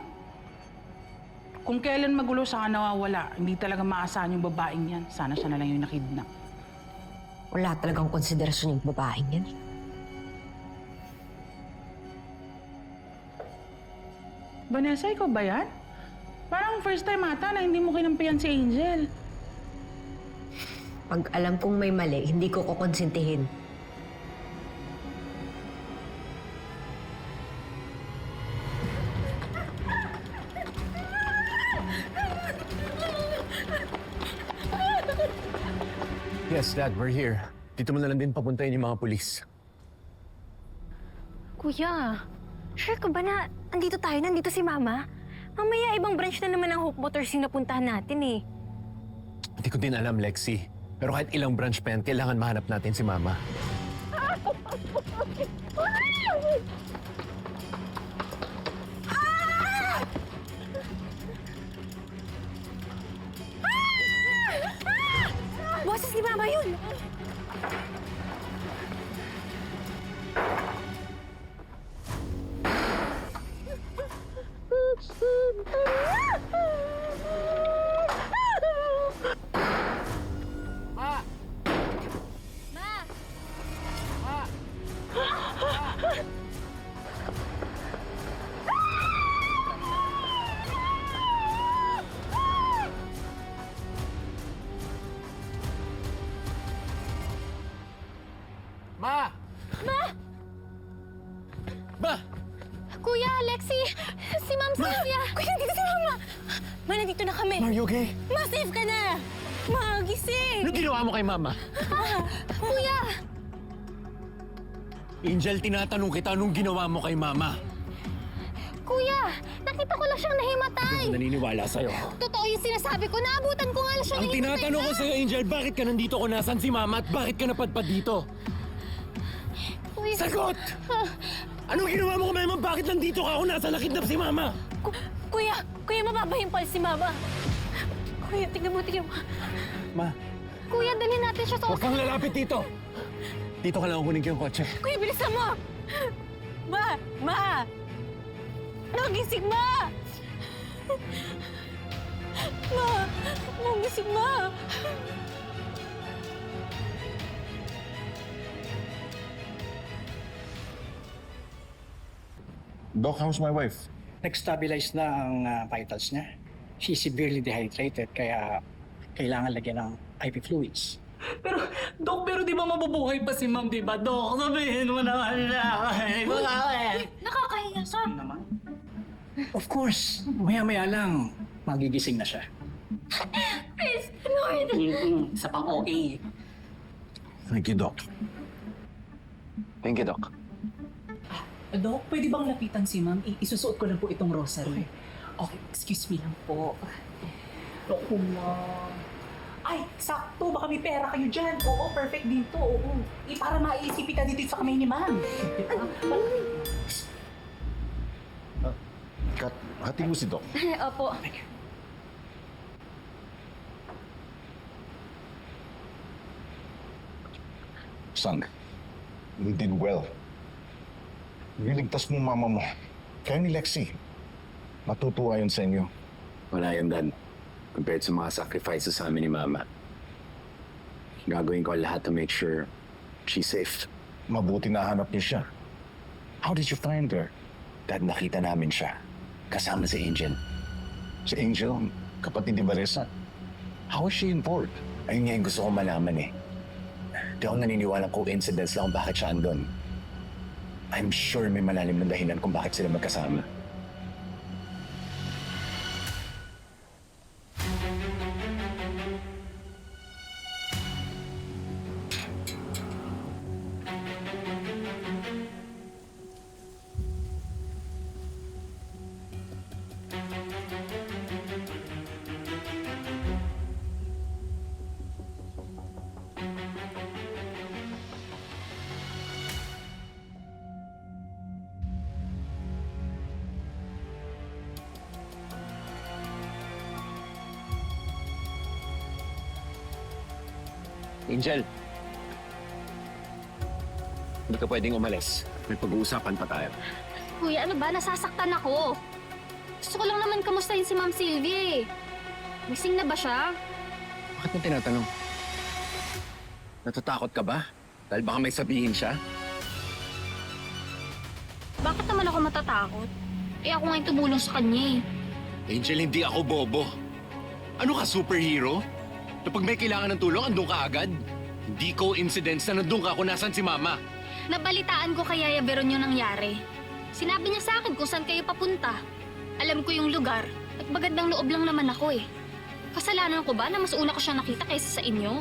L: Kung kailan magulo saka nawawala, hindi talaga maasahan yung babaeng yan. Sana siya na lang yung nakidnap.
C: Wala talagang konsiderasyon yung babaeng yan.
L: Vanessa, ikaw ba yan? Parang first time ata na hindi mo kinampihan si Angel.
C: Pag alam kong may mali, hindi ko kukonsintihin.
A: Yes, Dad, we're here. Dito mo na lang din papuntahin yung mga pulis.
G: Kuya, sure ka ba na andito tayo, nandito si Mama? Mamaya ibang branch na naman ng Hope Motors yung napuntahan natin eh.
A: Hindi ko din alam, Lexi. Pero kahit ilang branch pa yan, kailangan mahanap natin si Mama.
G: Boses ni Mama yun!
A: Ma!
G: Ma!
A: Ma!
G: Kuya, Lexi! Si Ma'am Sylvia! Kuya, dito si Mama! Ma, nandito na kami!
A: Are you okay?
G: Ma, safe ka na! Ma, gising!
A: Ano ginawa mo kay Mama?
G: Kuya!
A: Angel, tinatanong kita anong ginawa mo kay Mama?
G: Kuya! Nakita ko lang siyang nahimatay!
A: Hindi ako naniniwala sa'yo.
G: Totoo yung sinasabi ko. Naabutan ko nga lang siyang
A: Ang
G: nahimatay
A: tinatanong ko
G: na.
A: sa'yo, Angel, bakit ka nandito kung nasan si Mama at bakit ka napadpad dito?
G: Kuya.
A: Sagot! Anong ginawa mo kay Mama? Bakit nandito ka kung nasa nakidnap si Mama?
G: Kuya! Kuya, mababa yung pulse si Mama. Kuya, tingnan mo.
A: Ma,
G: Kuya, dalhin natin siya sa
A: huwag kang lalapit dito. Dito ka lang kunin ko yung kotse.
G: Kuya, bilisan mo! Ma! Nagising, Ma! Nagising, Ma!
H: Doc, how's my wife?
N: Nag-stabilize na ang vitals niya. She's severely dehydrated, kaya kailangan lagyan ng IV fluids.
K: Pero di ba mabubuhay pa si Ma'am, di ba, Dok? Sabihin mo naman na.
G: Nakakahiya siya.
N: Naman. Of course, maya-maya lang, magigising na siya.
G: Praise the Lord!
N: Isa pang okay.
H: Thank you, Doc.
A: Thank you, Doc.
R: Dok, pwede bang lapitan si Ma'am? Isusuot ko lang po itong rosary. Okay, excuse me lang po. Naku, Ma'am. Ay, sakto. Baka may pera kayo dyan. Oo, perfect dito. Oo. Para maiisipin ka dito sa kamay ni Ma'am.
H: Kat, hati mo si Doc.
G: Opo.
H: Son, you did well. Niligtas mo mama mo. Kaya ni Lexi. Matutuwa yun sa inyo.
A: Wala yan, Dad. Compared sa mga sacrifices sa amin ni Mama. Gagawin ko lahat to make sure she's safe.
H: Mabuti nahanap niyo siya.
A: How did you find her? Dad, nakita namin siya. Kasama si Angel.
H: Si Angel, kapatid ni Vanessa. How is she involved?
A: Ayun nga yung gusto kong malaman eh. Di ako naniniwalang coincidence lang kung bakit siya andun. I'm sure may malalim na dahilan kung bakit sila magkasama. Angel, hindi ka pwedeng umalis. May pag-uusapan pa tayo.
D: Kuya, ano ba? Nasasaktan ako. Gusto ko lang naman kamustahin si Ma'am Sylvie. Missing na ba siya?
A: Bakit mo tinatanong? Natatakot ka ba? Dahil baka may sabihin siya?
D: Bakit naman ako matatakot? Eh ako nga yung tumulong sa kanya eh.
A: Angel, hindi ako bobo. Ano ka, superhero? Na pag may kailangan ng tulong, andun ka agad? Hindi coincidence na nandun ka kung nasan si Mama.
D: Nabalitaan ko kay Yaya Veron yung nangyari. Sinabi niya sa akin kung saan kayo papunta. Alam ko yung lugar at magandang loob lang naman ako eh. Kasalanan ko ba na mas una ko siya nakita kaysa sa inyo?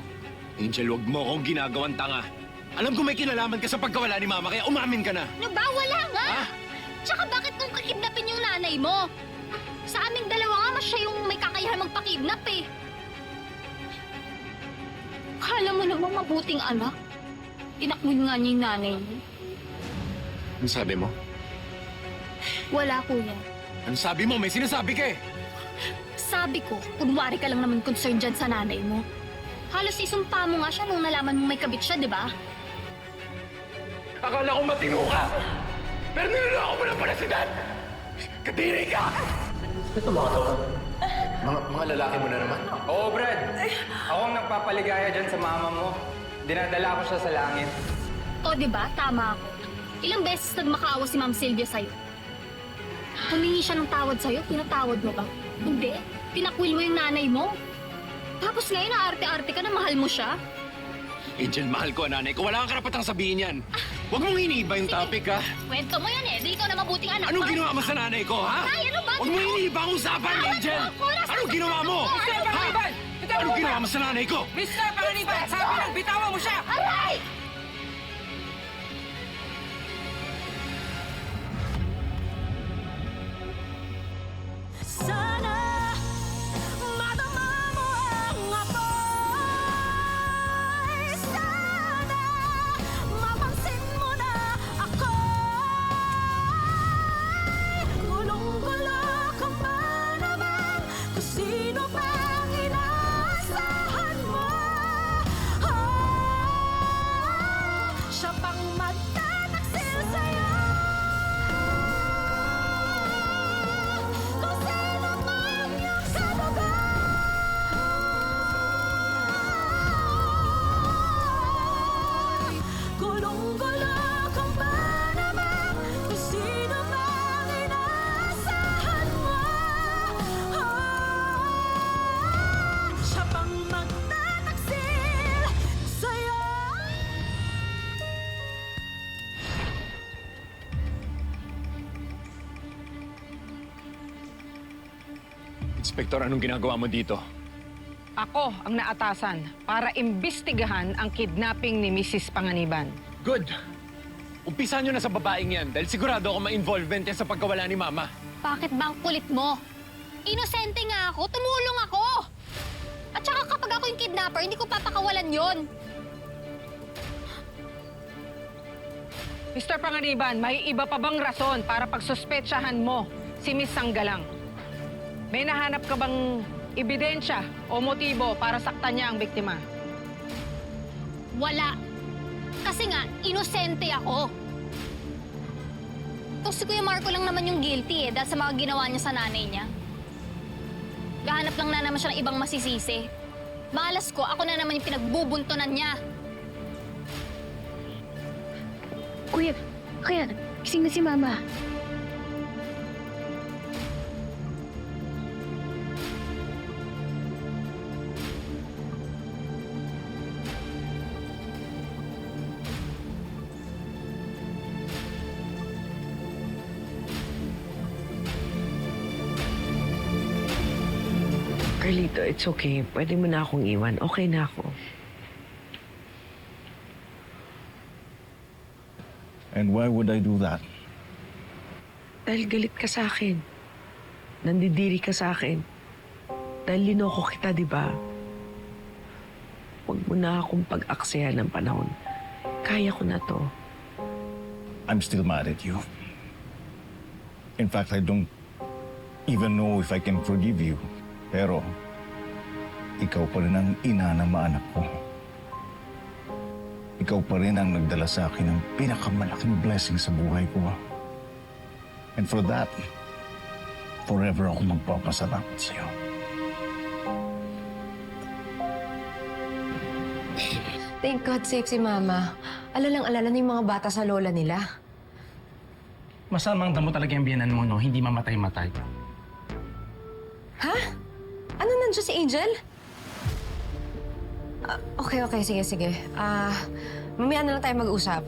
A: Angel, wag mo akong ginagawang tanga. Alam ko may kinalaman ka sa pagkawala ni Mama, kaya umamin ka na.
D: Ano ba? Wala nga!
A: Ha?
D: Tsaka bakit nung kakidnapin yung nanay mo? Sa aming dalawa nga, mas siya yung may kakayahan magpakidnap eh. Kala mo namang mabuting anak. Tinakwil nga niya yung nanay mo.
A: Ano sabi mo?
D: Wala, kuya.
A: Ano sabi mo? May sinasabi ka eh!
D: Sabi ko, kunwari ka lang naman concerned dyan sa nanay mo. Halos isumpa mo nga siya nung nalaman mo may kabit siya, di ba?
A: Akala ko matino ka! Pero niloloko mo lang pala si Dad! Kadiri ka! Ito mga lalaki mo na naman.
S: Oo, Brad. Ako ang nagpapaligaya dyan sa mama mo. Dinadala ko siya sa langit.
D: O, di ba? Tama ako. Ilang beses nagmakaawa si Ma'am Sylvia sa'yo. Humingi siya ng tawad sa'yo, pinatawad mo ba? Hindi. Tinakwil mo yung nanay mo. Tapos ngayon, naarte-arte ka na mahal mo siya.
A: Angel, mahal ko ang nanay ko. Wala kang karapatang sabihin yan. Huwag mong iniiba yung topic, ha?
D: Kwento mo yan eh. Di ikaw na mabuting anak.
A: Anong ginawa mo sa nanay ko, ha?
D: Ay, ano ba?
A: Huwag mong iniiba ang usapan, Angel! Anong ginawa mo? Ha? Anong ginawa mo sa nanay ko?
L: Mr. Panganiban, sabi ng bitawan mo siya!
G: Aray!
M: Sana madama mo ang apoy. Sana mapansin mo na ako. Gulong-gulo ka ba naman kung sino pang inaasahan mo? Siya pang magtataksil sa'yo. Kung sino man yung kadugo. Gulong-gulo ka ba naman kung sino man inaasahan mo? Siya pang magtataksil sa'yo.
A: Inspektor, anong ginagawa mo dito?
B: Ako ang naatasan para imbestigahan ang kidnapping ni Mrs. Panganiban.
A: Good! Umpisa nyo na sa babaeng yan dahil sigurado ako ma-involvement yan sa pagkawala ni Mama.
D: Bakit ba ang kulit mo? Inosente nga ako, tumulong ako! At saka kapag ako yung kidnapper, hindi ko papakawalan yon.
B: Mr. Panganiban, may iba pa bang rason para pagsuspetsahan mo si Miss Sanggalang? May nahanap ka bang ebidensya o motibo para saktan niya ang biktima?
D: Wala. Kasi nga, inosente ako. Ito si Kuya Marco lang naman yung guilty dahil sa mga ginawa niya sa nanay niya. Gahanap lang na naman siya ng ibang masisisi. Malas ko, ako na naman yung pinagbubuntunan niya.
J: Kuya, gising na si Mama.
B: Carlito, it's okay. Pwede mo na akong iwan. Okay na ako.
H: And why would I do that?
B: Dahil galit ka sa akin. Nandidiri ka sa akin. Dahil linoko kita, di ba? Huwag mo na akong pag-aksayan ng panahon. Kaya ko na to.
H: I'm still mad at you. In fact, I don't even know if I can forgive you. Pero, ikaw pa rin ang ina ng mga anak ko. Ikaw pa rin ang nagdala sa akin ng pinakamalaking blessing sa buhay ko. And for that, forever ako magpapasalamat sa'yo.
C: Thank God safe si Mama. Alalang-alala na yung mga bata sa lola nila.
N: Masamang damo talaga yung biyanan mo, no? Hindi mamatay-matay.
C: Ha? Ano nandiyan si Angel? Okay. Sige. Mamaya na lang tayo mag-usap.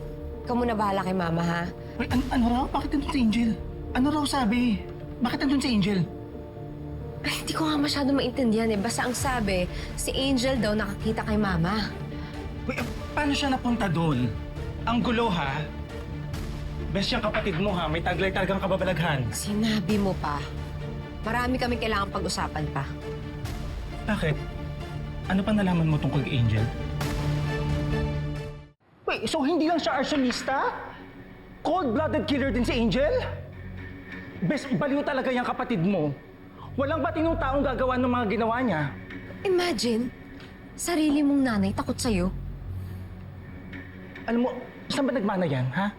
C: Ikaw muna bahala kay Mama, ha?
N: Wait, ano raw? Bakit nandun si Angel? Ano raw sabi? Bakit nandun si Angel?
C: Ay, hindi ko nga masyado maintindihan eh. Basta ang sabi, si Angel daw nakakita kay Mama.
N: Wait, paano siya napunta doon? Ang gulo, ha? Best yung kapatid mo, ha? May taglay talagang kababalaghan.
C: Sinabi mo pa. Marami kami kailangan pag-usapan pa.
N: Bakit? Ano pa nalaman mo tungkol kay Angel? Wait, so hindi lang siya arsonista? Cold-blooded killer din si Angel? Best, baliw talaga yung kapatid mo. Walang batinong taong gagawa ng mga ginawa niya.
C: Imagine, sarili mong nanay takot sa'yo.
N: Alam mo, saan ba nagmana yan, ha?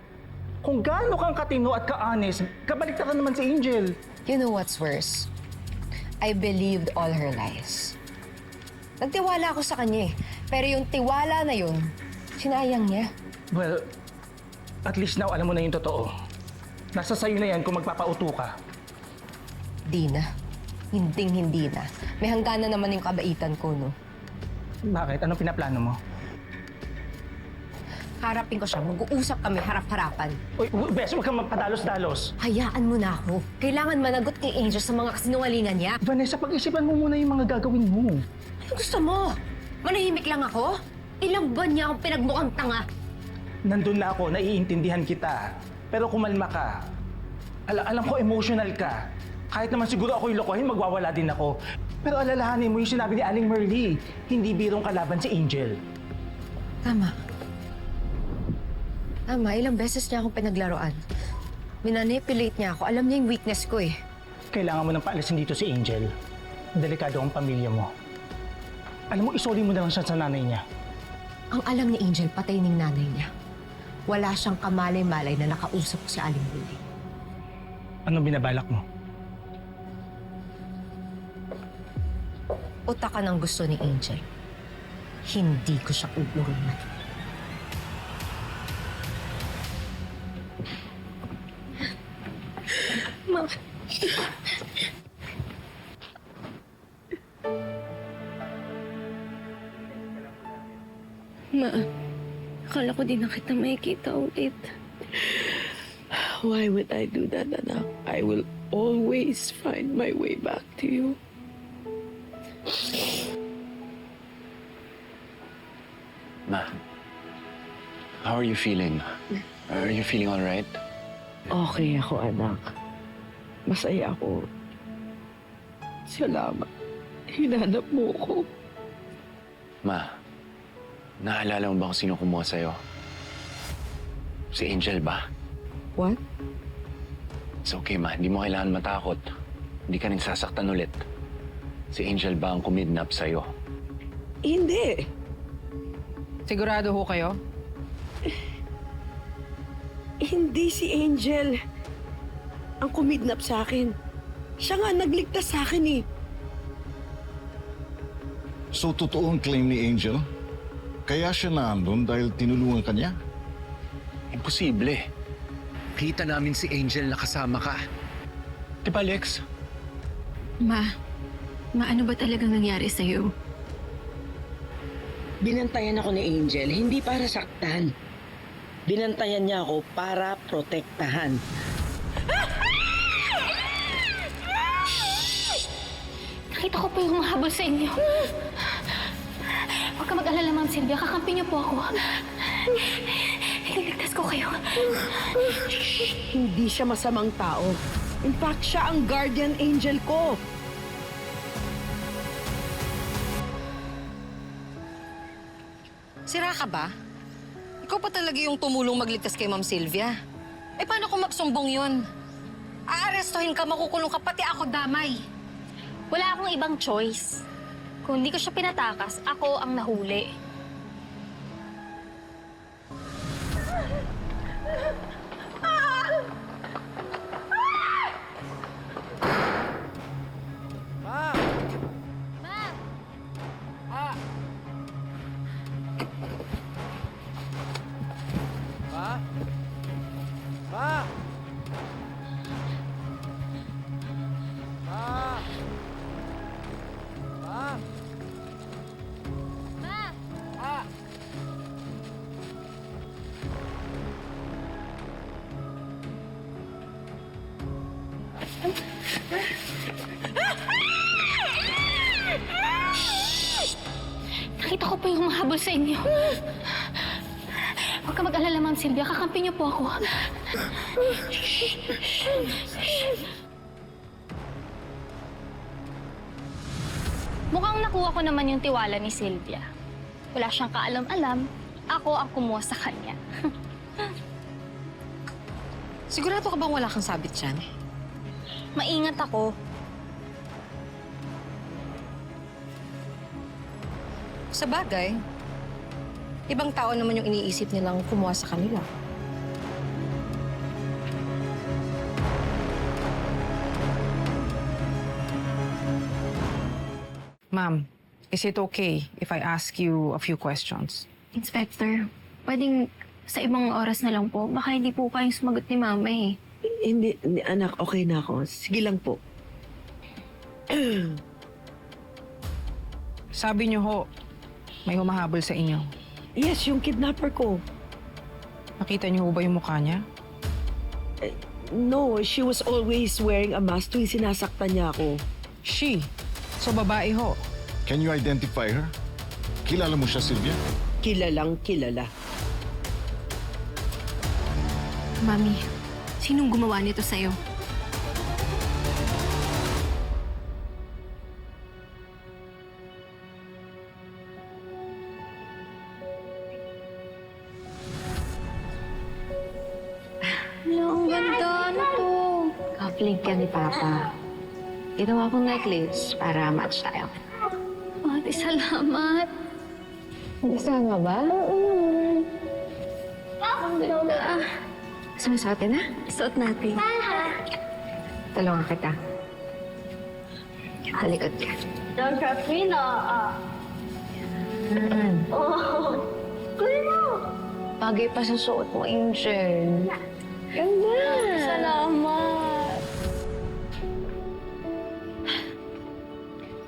N: Kung gaano kang katino at ka-honest, kabaliktaran naman si Angel.
C: You know what's worse? I believed all her lies. Nagtiwala ako sa kanya eh. Pero yung tiwala na yun, sinayang niya.
N: Well, at least now alam mo na yung totoo. Nasa sayo na yan kung magpapauto ka.
C: Di na. Hinding-hindi na. May hangganan naman yung kabaitan ko, no?
N: Bakit? Anong pinaplano mo?
C: Harapin ko siya. Mag-uusap kami harap-harapan.
N: Uy, Bes, huwag kang magpadalos-dalos.
C: Hayaan mo na ako. Kailangan managot kay Angel sa mga kasinungalingan niya.
N: Vanessa, pag-isipan mo muna yung mga gagawin mo.
C: Ano gusto mo? Manahimik lang ako? Ilang buwan niya akong pinagmukhang tanga.
N: Nandun na ako, naiintindihan kita. Pero kumalma ka. Alam ko emotional ka. Kahit naman siguro ako yung lokohin, magwawala din ako. Pero alalahanin mo yung sinabi ni Aling Merly. Hindi birong kalaban si Angel.
C: Tama. Tama, ilang beses niya akong pinaglaruan. Minanipulate niya ako. Alam niya yung weakness ko eh.
N: Kailangan mo nang paalisin dito si Angel. Delikado ang pamilya mo. Alam mo, isoli mo na lang siya sa nanay niya.
C: Ang alam ni Angel, patay ning nanay niya. Wala siyang kamalay-malay na nakausap ko si Aling Merly.
N: Anong binabalak mo?
C: Utak ka ng gusto ni Angel. Hindi ko siya uurungan.
G: Ma. Ma, akala ko di na kita makikita ulit.
B: Why would I do that, anak? I will always find my way back to you.
A: Ma, how are you feeling? Are you feeling all right?
B: Okay ako, anak. Masaya ako. Salamat. Hinanap mo ko.
A: Ma, naalala mo ba kung sino kumuha sa'yo? Si Angel ba?
B: What?
A: It's okay, ma. Hindi mo kailangan matakot. Hindi ka rin sasaktan ulit. Si Angel ba ang kumidnap sa'yo?
B: Hindi.
Q: Sigurado ho kayo?
B: Hindi si Angel ang kumidnap sa akin. Siya nga nagligtas sa akin eh.
H: So, totoo ang claim ni Angel? Kaya siya nandun dahil tinulungan ka niya?
A: Imposible. Kita namin si Angel na kasama ka. Di ba, Lex?
G: Ma, ano ba talagang nangyari sa'yo?
B: Binantayan ako ni Angel, hindi para saktan. Binantayan niya ako para protektahan.
D: Nakita ko po yung mahabol sa inyo. Huwag ka mag-alala, Ma'am Sylvia. Kakampi niyo po ako. Ililigtas ko kayo.
B: Hindi siya masamang tao. In fact, siya ang guardian angel ko.
C: Sira ka ba? Ikaw pa talaga yung tumulong magligtas kay Ma'am Sylvia. Eh paano kung magsumbong yun? Aarestuhin ka, makukulong ka, pati ako damay.
D: Wala akong ibang choice. Kung hindi ko siya pinatakas, ako ang nahuli. Nakita ko po yung mahabol sa inyo. Huwag ka mag-alala, Ma'am Sylvia. Kakampi niyo po ako. Mukhang nakuha ko naman yung tiwala ni Sylvia. Wala siyang kaalam-alam. Ako ang kumuha sa kanya.
C: Sigurado ka bang wala kang sabit dyan?
D: Maingat ako.
C: Sa bagay, ibang tao naman yung iniisip nilang kumuha sa kanila.
Q: Ma'am, is it okay if I ask you a few questions?
G: Inspector, pwedeng sa ibang oras na lang po. Baka hindi po kayong sumagot ni Mama eh.
B: Hindi, anak, okay na ako. Sige lang po.
Q: Sabi niyo ho, may humahabol sa inyo.
B: Yes, yung kidnapper ko.
Q: Nakita niyo ho ba yung mukha niya?
B: No, she was always wearing a mask tuwing sinasaktan niya ako.
Q: She? So babae ho?
H: Can you identify her? Kilala mo siya, Sylvia?
B: Kilalang kilala.
G: Mami, sinong gumawa nito sa'yo?
C: Hello, ang ganda. Ano to? Kaplink ka ni Papa. Ginawa kong necklace para match tayo.
D: Ate, salamat.
C: Gusto nga ba? Ang ganda. Sumusuotin na?
D: Suot natin.
C: Tulungan kita. Talikod ka.
J: Don't trust me, no.
C: Yan.
J: Oh, kuya mo.
C: Bagay pa sa suot mo, Angel. Ganda.
D: Salamat.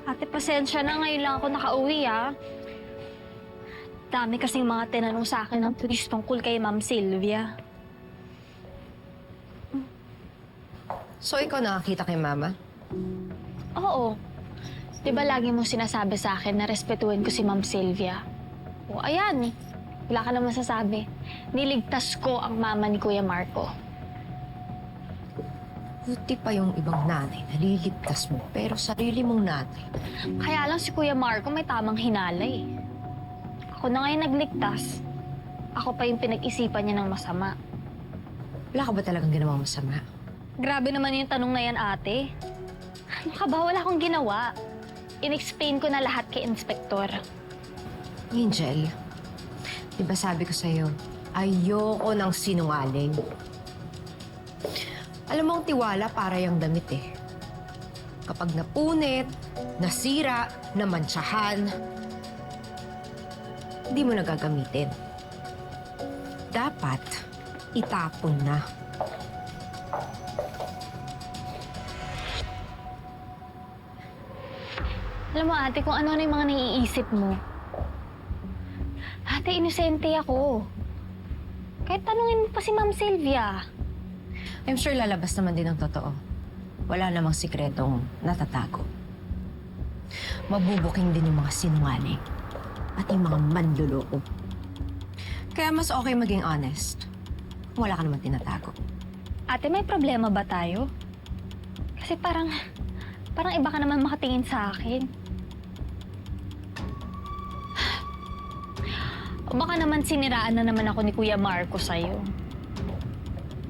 D: Ate, pasensya na. Ngayon lang ako nakauwi, ah. Dami kasing mga tinanong sa akin ng pulis tungkol kay Ma'am Sylvia.
C: So, ikaw nakakita kay Mama?
D: Oo. Di ba lagi mo sinasabi sa akin na respetuhin ko si Ma'am Sylvia? O, ayan. Wala ka naman sasabi. Niligtas ko ang mama ni Kuya Marco.
C: Buti pa yung ibang nanay, naliligtas mo. Pero sarili mong nanay.
D: Kaya lang si Kuya Marco may tamang hinala eh. Ako na ngayon nagligtas. Ako pa yung pinag-isipan niya ng masama.
C: Wala ka ba talagang ginawang masama?
D: Grabe naman yung tanong na yan, ate. Ano ka ba? Wala akong ginawa. In-explain ko na lahat kay Inspektor.
C: Angel, di ba sabi ko sa'yo, ayoko ng sinungaling. Alam mo, ang tiwala para yung damit eh. Kapag napunit, nasira, namantsahan, hindi mo nagagamitin. Dapat itapon na.
D: Alam mo, ate, kung ano na yung mga naiisip mo. Ate, inosente ako. Kahit tanungin mo pa si Ma'am Sylvia.
C: I'm sure lalabas naman din ang totoo. Wala namang sikretong natatago. Mabubuking din yung mga sinungaling at yung mga manluloko. Kaya mas okay maging honest. Wala ka naman tinatago.
D: Ate, may problema ba tayo? Kasi parang iba ka naman makatingin sa akin. O baka naman siniraan na naman ako ni Kuya Marco sa'yo.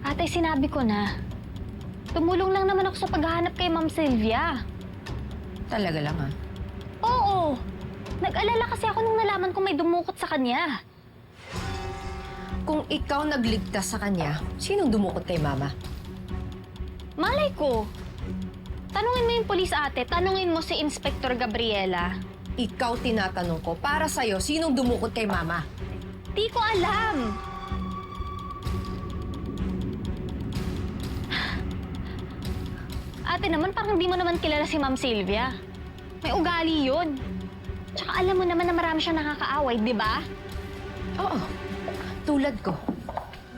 D: Ate, sinabi ko na. Tumulong lang naman ako sa paghahanap kay Ma'am Sylvia.
C: Talaga lang, ha?
D: Oo. Nag-alala kasi ako nung nalaman ko may dumukot sa kanya.
C: Kung ikaw nagligtas sa kanya, sinong dumukot kay Mama?
D: Malay ko. Tanungin mo yung polis, ate. Tanungin mo si Inspektor Gabriela.
C: Ikaw tinatanong ko, para sa'yo, sinong dumukot kay Mama?
D: Di ko alam. Ate naman, parang di mo naman kilala si Ma'am Sylvia. May ugali yun. Tsaka alam mo naman na marami siyang nakakaaway, di ba?
C: Oo. Tulad ko.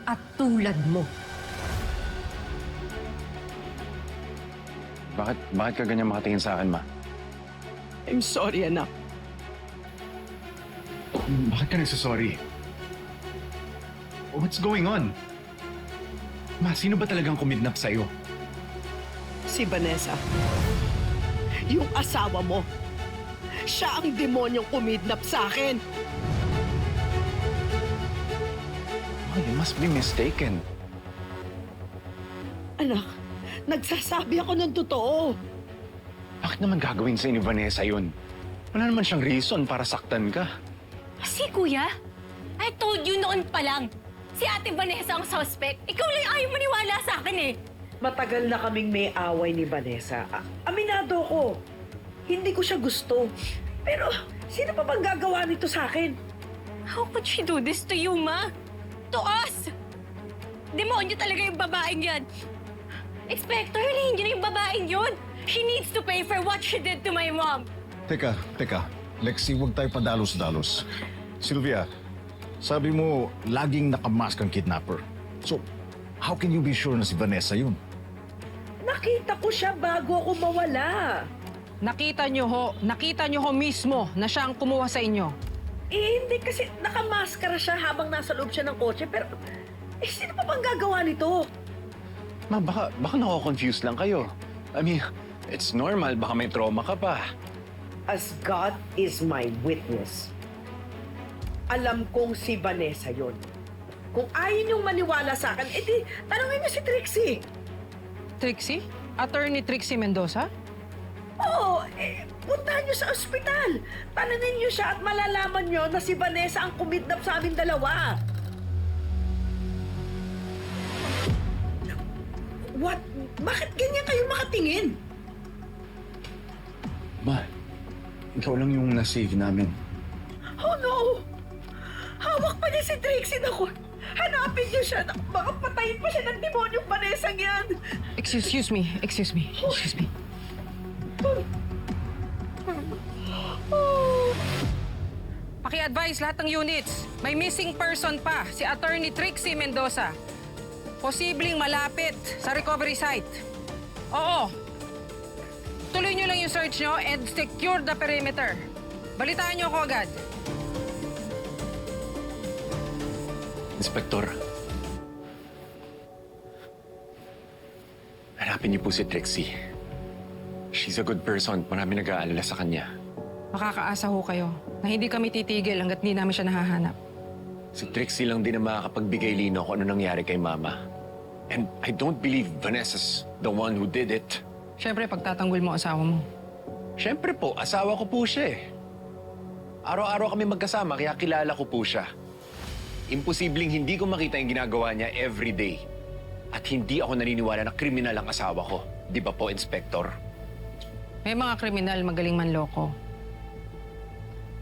C: At tulad mo.
A: Bakit ka ganyan makatingin sa akin, Ma?
B: I'm sorry, anak.
A: Bakit ka nagsasorry? What's going on? Ma, sino ba talagang kumidnap sa'yo?
B: Si Vanessa. Yung asawa mo. Siya ang demonyong kumidnap sa akin.
A: Oh, you must be mistaken.
B: Anak, nagsasabi ako ng totoo.
A: Bakit naman gagawin sa'yo ni Vanessa yun? Wala naman siyang reason para saktan ka.
G: Si Kuya? I told you noon pa lang. Si Ate Vanessa ang suspect. Ikaw lang ayaw maniwala sa akin eh.
B: Matagal na kaming may away ni Vanessa. Aminado ko. Hindi ko siya gusto. Pero sino pa bang gagawa nito sa akin?
G: How could she do this to you, Ma? To us! Demonyo talaga yung babaeng yan. Inspector, hulihin niyo na yung babaeng yun. She needs to pay for what she did to my mom.
H: Teka. Lexi, huwag tayo padalos-dalos. Sylvia, sabi mo, laging nakamask ang kidnapper. So, how can you be sure na si Vanessa yun?
B: Nakita ko siya bago ako mawala. Nakita nyo ho mismo na siya ang kumuha sa inyo.
F: Eh, hindi kasi nakamaskara siya habang nasa loob siya ng kotse. Pero, sino pa bang gagawa nito?
A: Ma, baka nako-confuse lang kayo. I mean, it's normal. Baka may trauma ka pa.
B: As God is my witness, alam kong si Vanessa yon. Kung ayaw niyong maniwala sa akin, edi tanongin niyo si Trixie.
T: Trixie? Attorney Trixie Mendoza?
B: Oo, puntahan niyo sa ospital. Tanungin niyo siya at malalaman niyo na si Vanessa ang kumidnap sa amin dalawa. What? Bakit ganyan kayo makatingin?
A: Ma, ikaw lang yung na-save namin.
B: Oh no! Hawak pa niya si Trixie. Naku, hanapin niyo siya. Baka patayin pa siya ng demonyong Vanessa yan.
T: Excuse me. Paki-advise lahat ng units. May missing person pa, si Attorney Trixie Mendoza. Posibleng malapit sa recovery site. Oo. Tuloy nyo lang yung search nyo and secure the perimeter. Balitaan nyo ako agad.
A: Inspektor. Hanapin niyo po si Trixie. She's a good person. Marami nag-aalala sa kanya.
T: Makakaasa ho kayo na hindi kami titigil hanggat hindi namin siya nahahanap.
A: Si Trixie lang din ang makakapagbigay lino kung ano nangyari kay Mama. And I don't believe Vanessa's the one who did it.
T: Siyempre, pagtatanggol mo asawa mo.
A: Siyempre po, asawa ko po siya eh. Araw-araw kami magkasama kaya kilala ko po siya. Imposibleng hindi ko makita yung ginagawa niya every day. At hindi ako naniniwala na kriminal ang asawa ko. Di ba po, Inspektor?
T: May mga kriminal magaling manloko.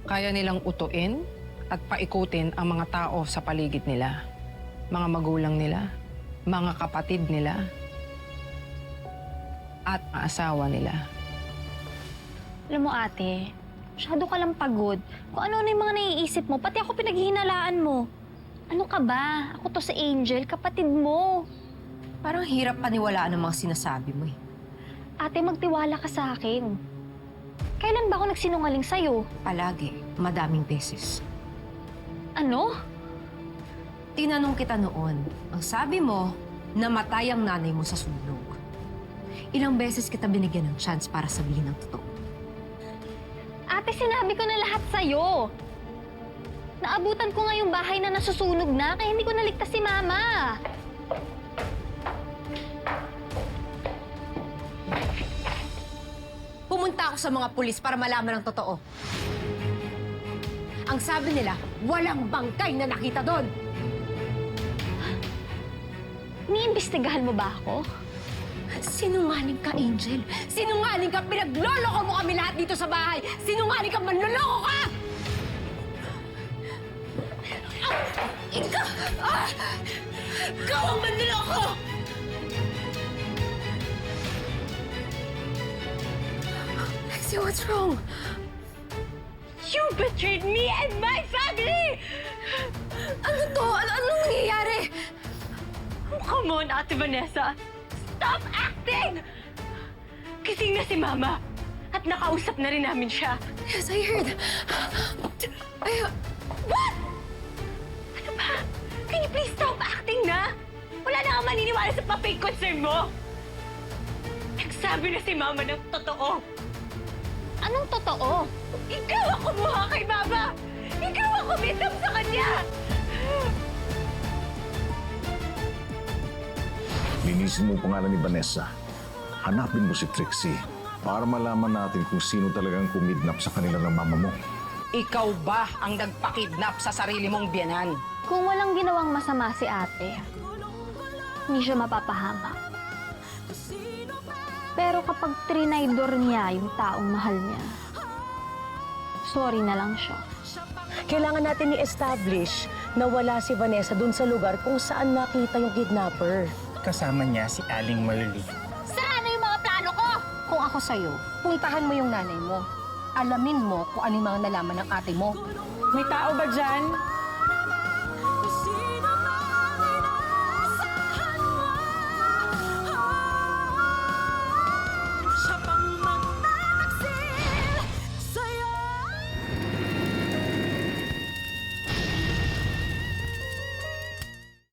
T: Kaya nilang utuin at paikutin ang mga tao sa paligid nila. Mga magulang nila, mga kapatid nila, at ang asawa nila.
D: Alam mo ate, masyado ka lang pagod. Kung ano yung mga naiisip mo, pati ako pinaghihinalaan mo. Ano ka ba? Ako to si Angel, kapatid mo.
C: Parang hirap paniwalaan ang mga sinasabi mo eh.
D: Ate, magtiwala ka sa akin. Kailan ba ako nagsinungaling sa'yo?
C: Palagi. Madaming beses.
D: Ano?
C: Tinanong kita noon. Ang sabi mo, namatay ang nanay mo sa sunog. Ilang beses kita binigyan ng chance para sabihin ang totoo.
D: Ate, sinabi ko na lahat sa'yo. Naabutan ko nga yung bahay na nasusunog na, kaya hindi ko naligtas si Mama.
C: Pumunta ako sa mga pulis para malaman ang totoo. Ang sabi nila, walang bangkay na nakita doon.
D: Iniimbestigahan mo ba ako?
C: Sinungaling ka, Angel. Sinungaling ka. Pinagloloko mo kami lahat dito sa bahay. Sinungaling ka, manloloko ka! Ikaw! Ikaw ang manloloko! Lexi, what's wrong?
D: You betrayed me and my family!
C: Ano to? Anong nangyayari?
D: Oh, come on, Ate Vanessa. Stop acting! Gising na si Mama. At nakausap na rin namin siya.
C: Yes, I heard.
D: What? Ano ba? Can you please stop acting na? Wala na akong maniniwala sa pa-fake concern mo. Nagsabi na si Mama ng totoo. Anong totoo? Ikaw ang kumuha kay Mama! Ikaw ang kumidnap sa kanya!
H: Linisin mo ang pangalan ni Vanessa. Hanapin mo si Trixie para malaman natin kung sino talagang kumidnap sa kanila ng mama mo.
B: Ikaw ba ang nagpakidnap sa sarili mong biyanan?
D: Kung walang ginawang masama si ate, hindi siya mapapahamak. Pero kapag trinaydor niya yung taong mahal niya, sorry na lang siya.
F: Kailangan natin i-establish na wala si Vanessa dun sa lugar kung saan nakita yung kidnapper.
N: Kasama niya si Aling Merly.
D: Sara na yung mga plano ko!
G: Kung ako sa'yo, puntahan mo yung nanay mo. Alamin mo kung ano yung mga nalaman ng ate mo.
F: May tao ba dyan?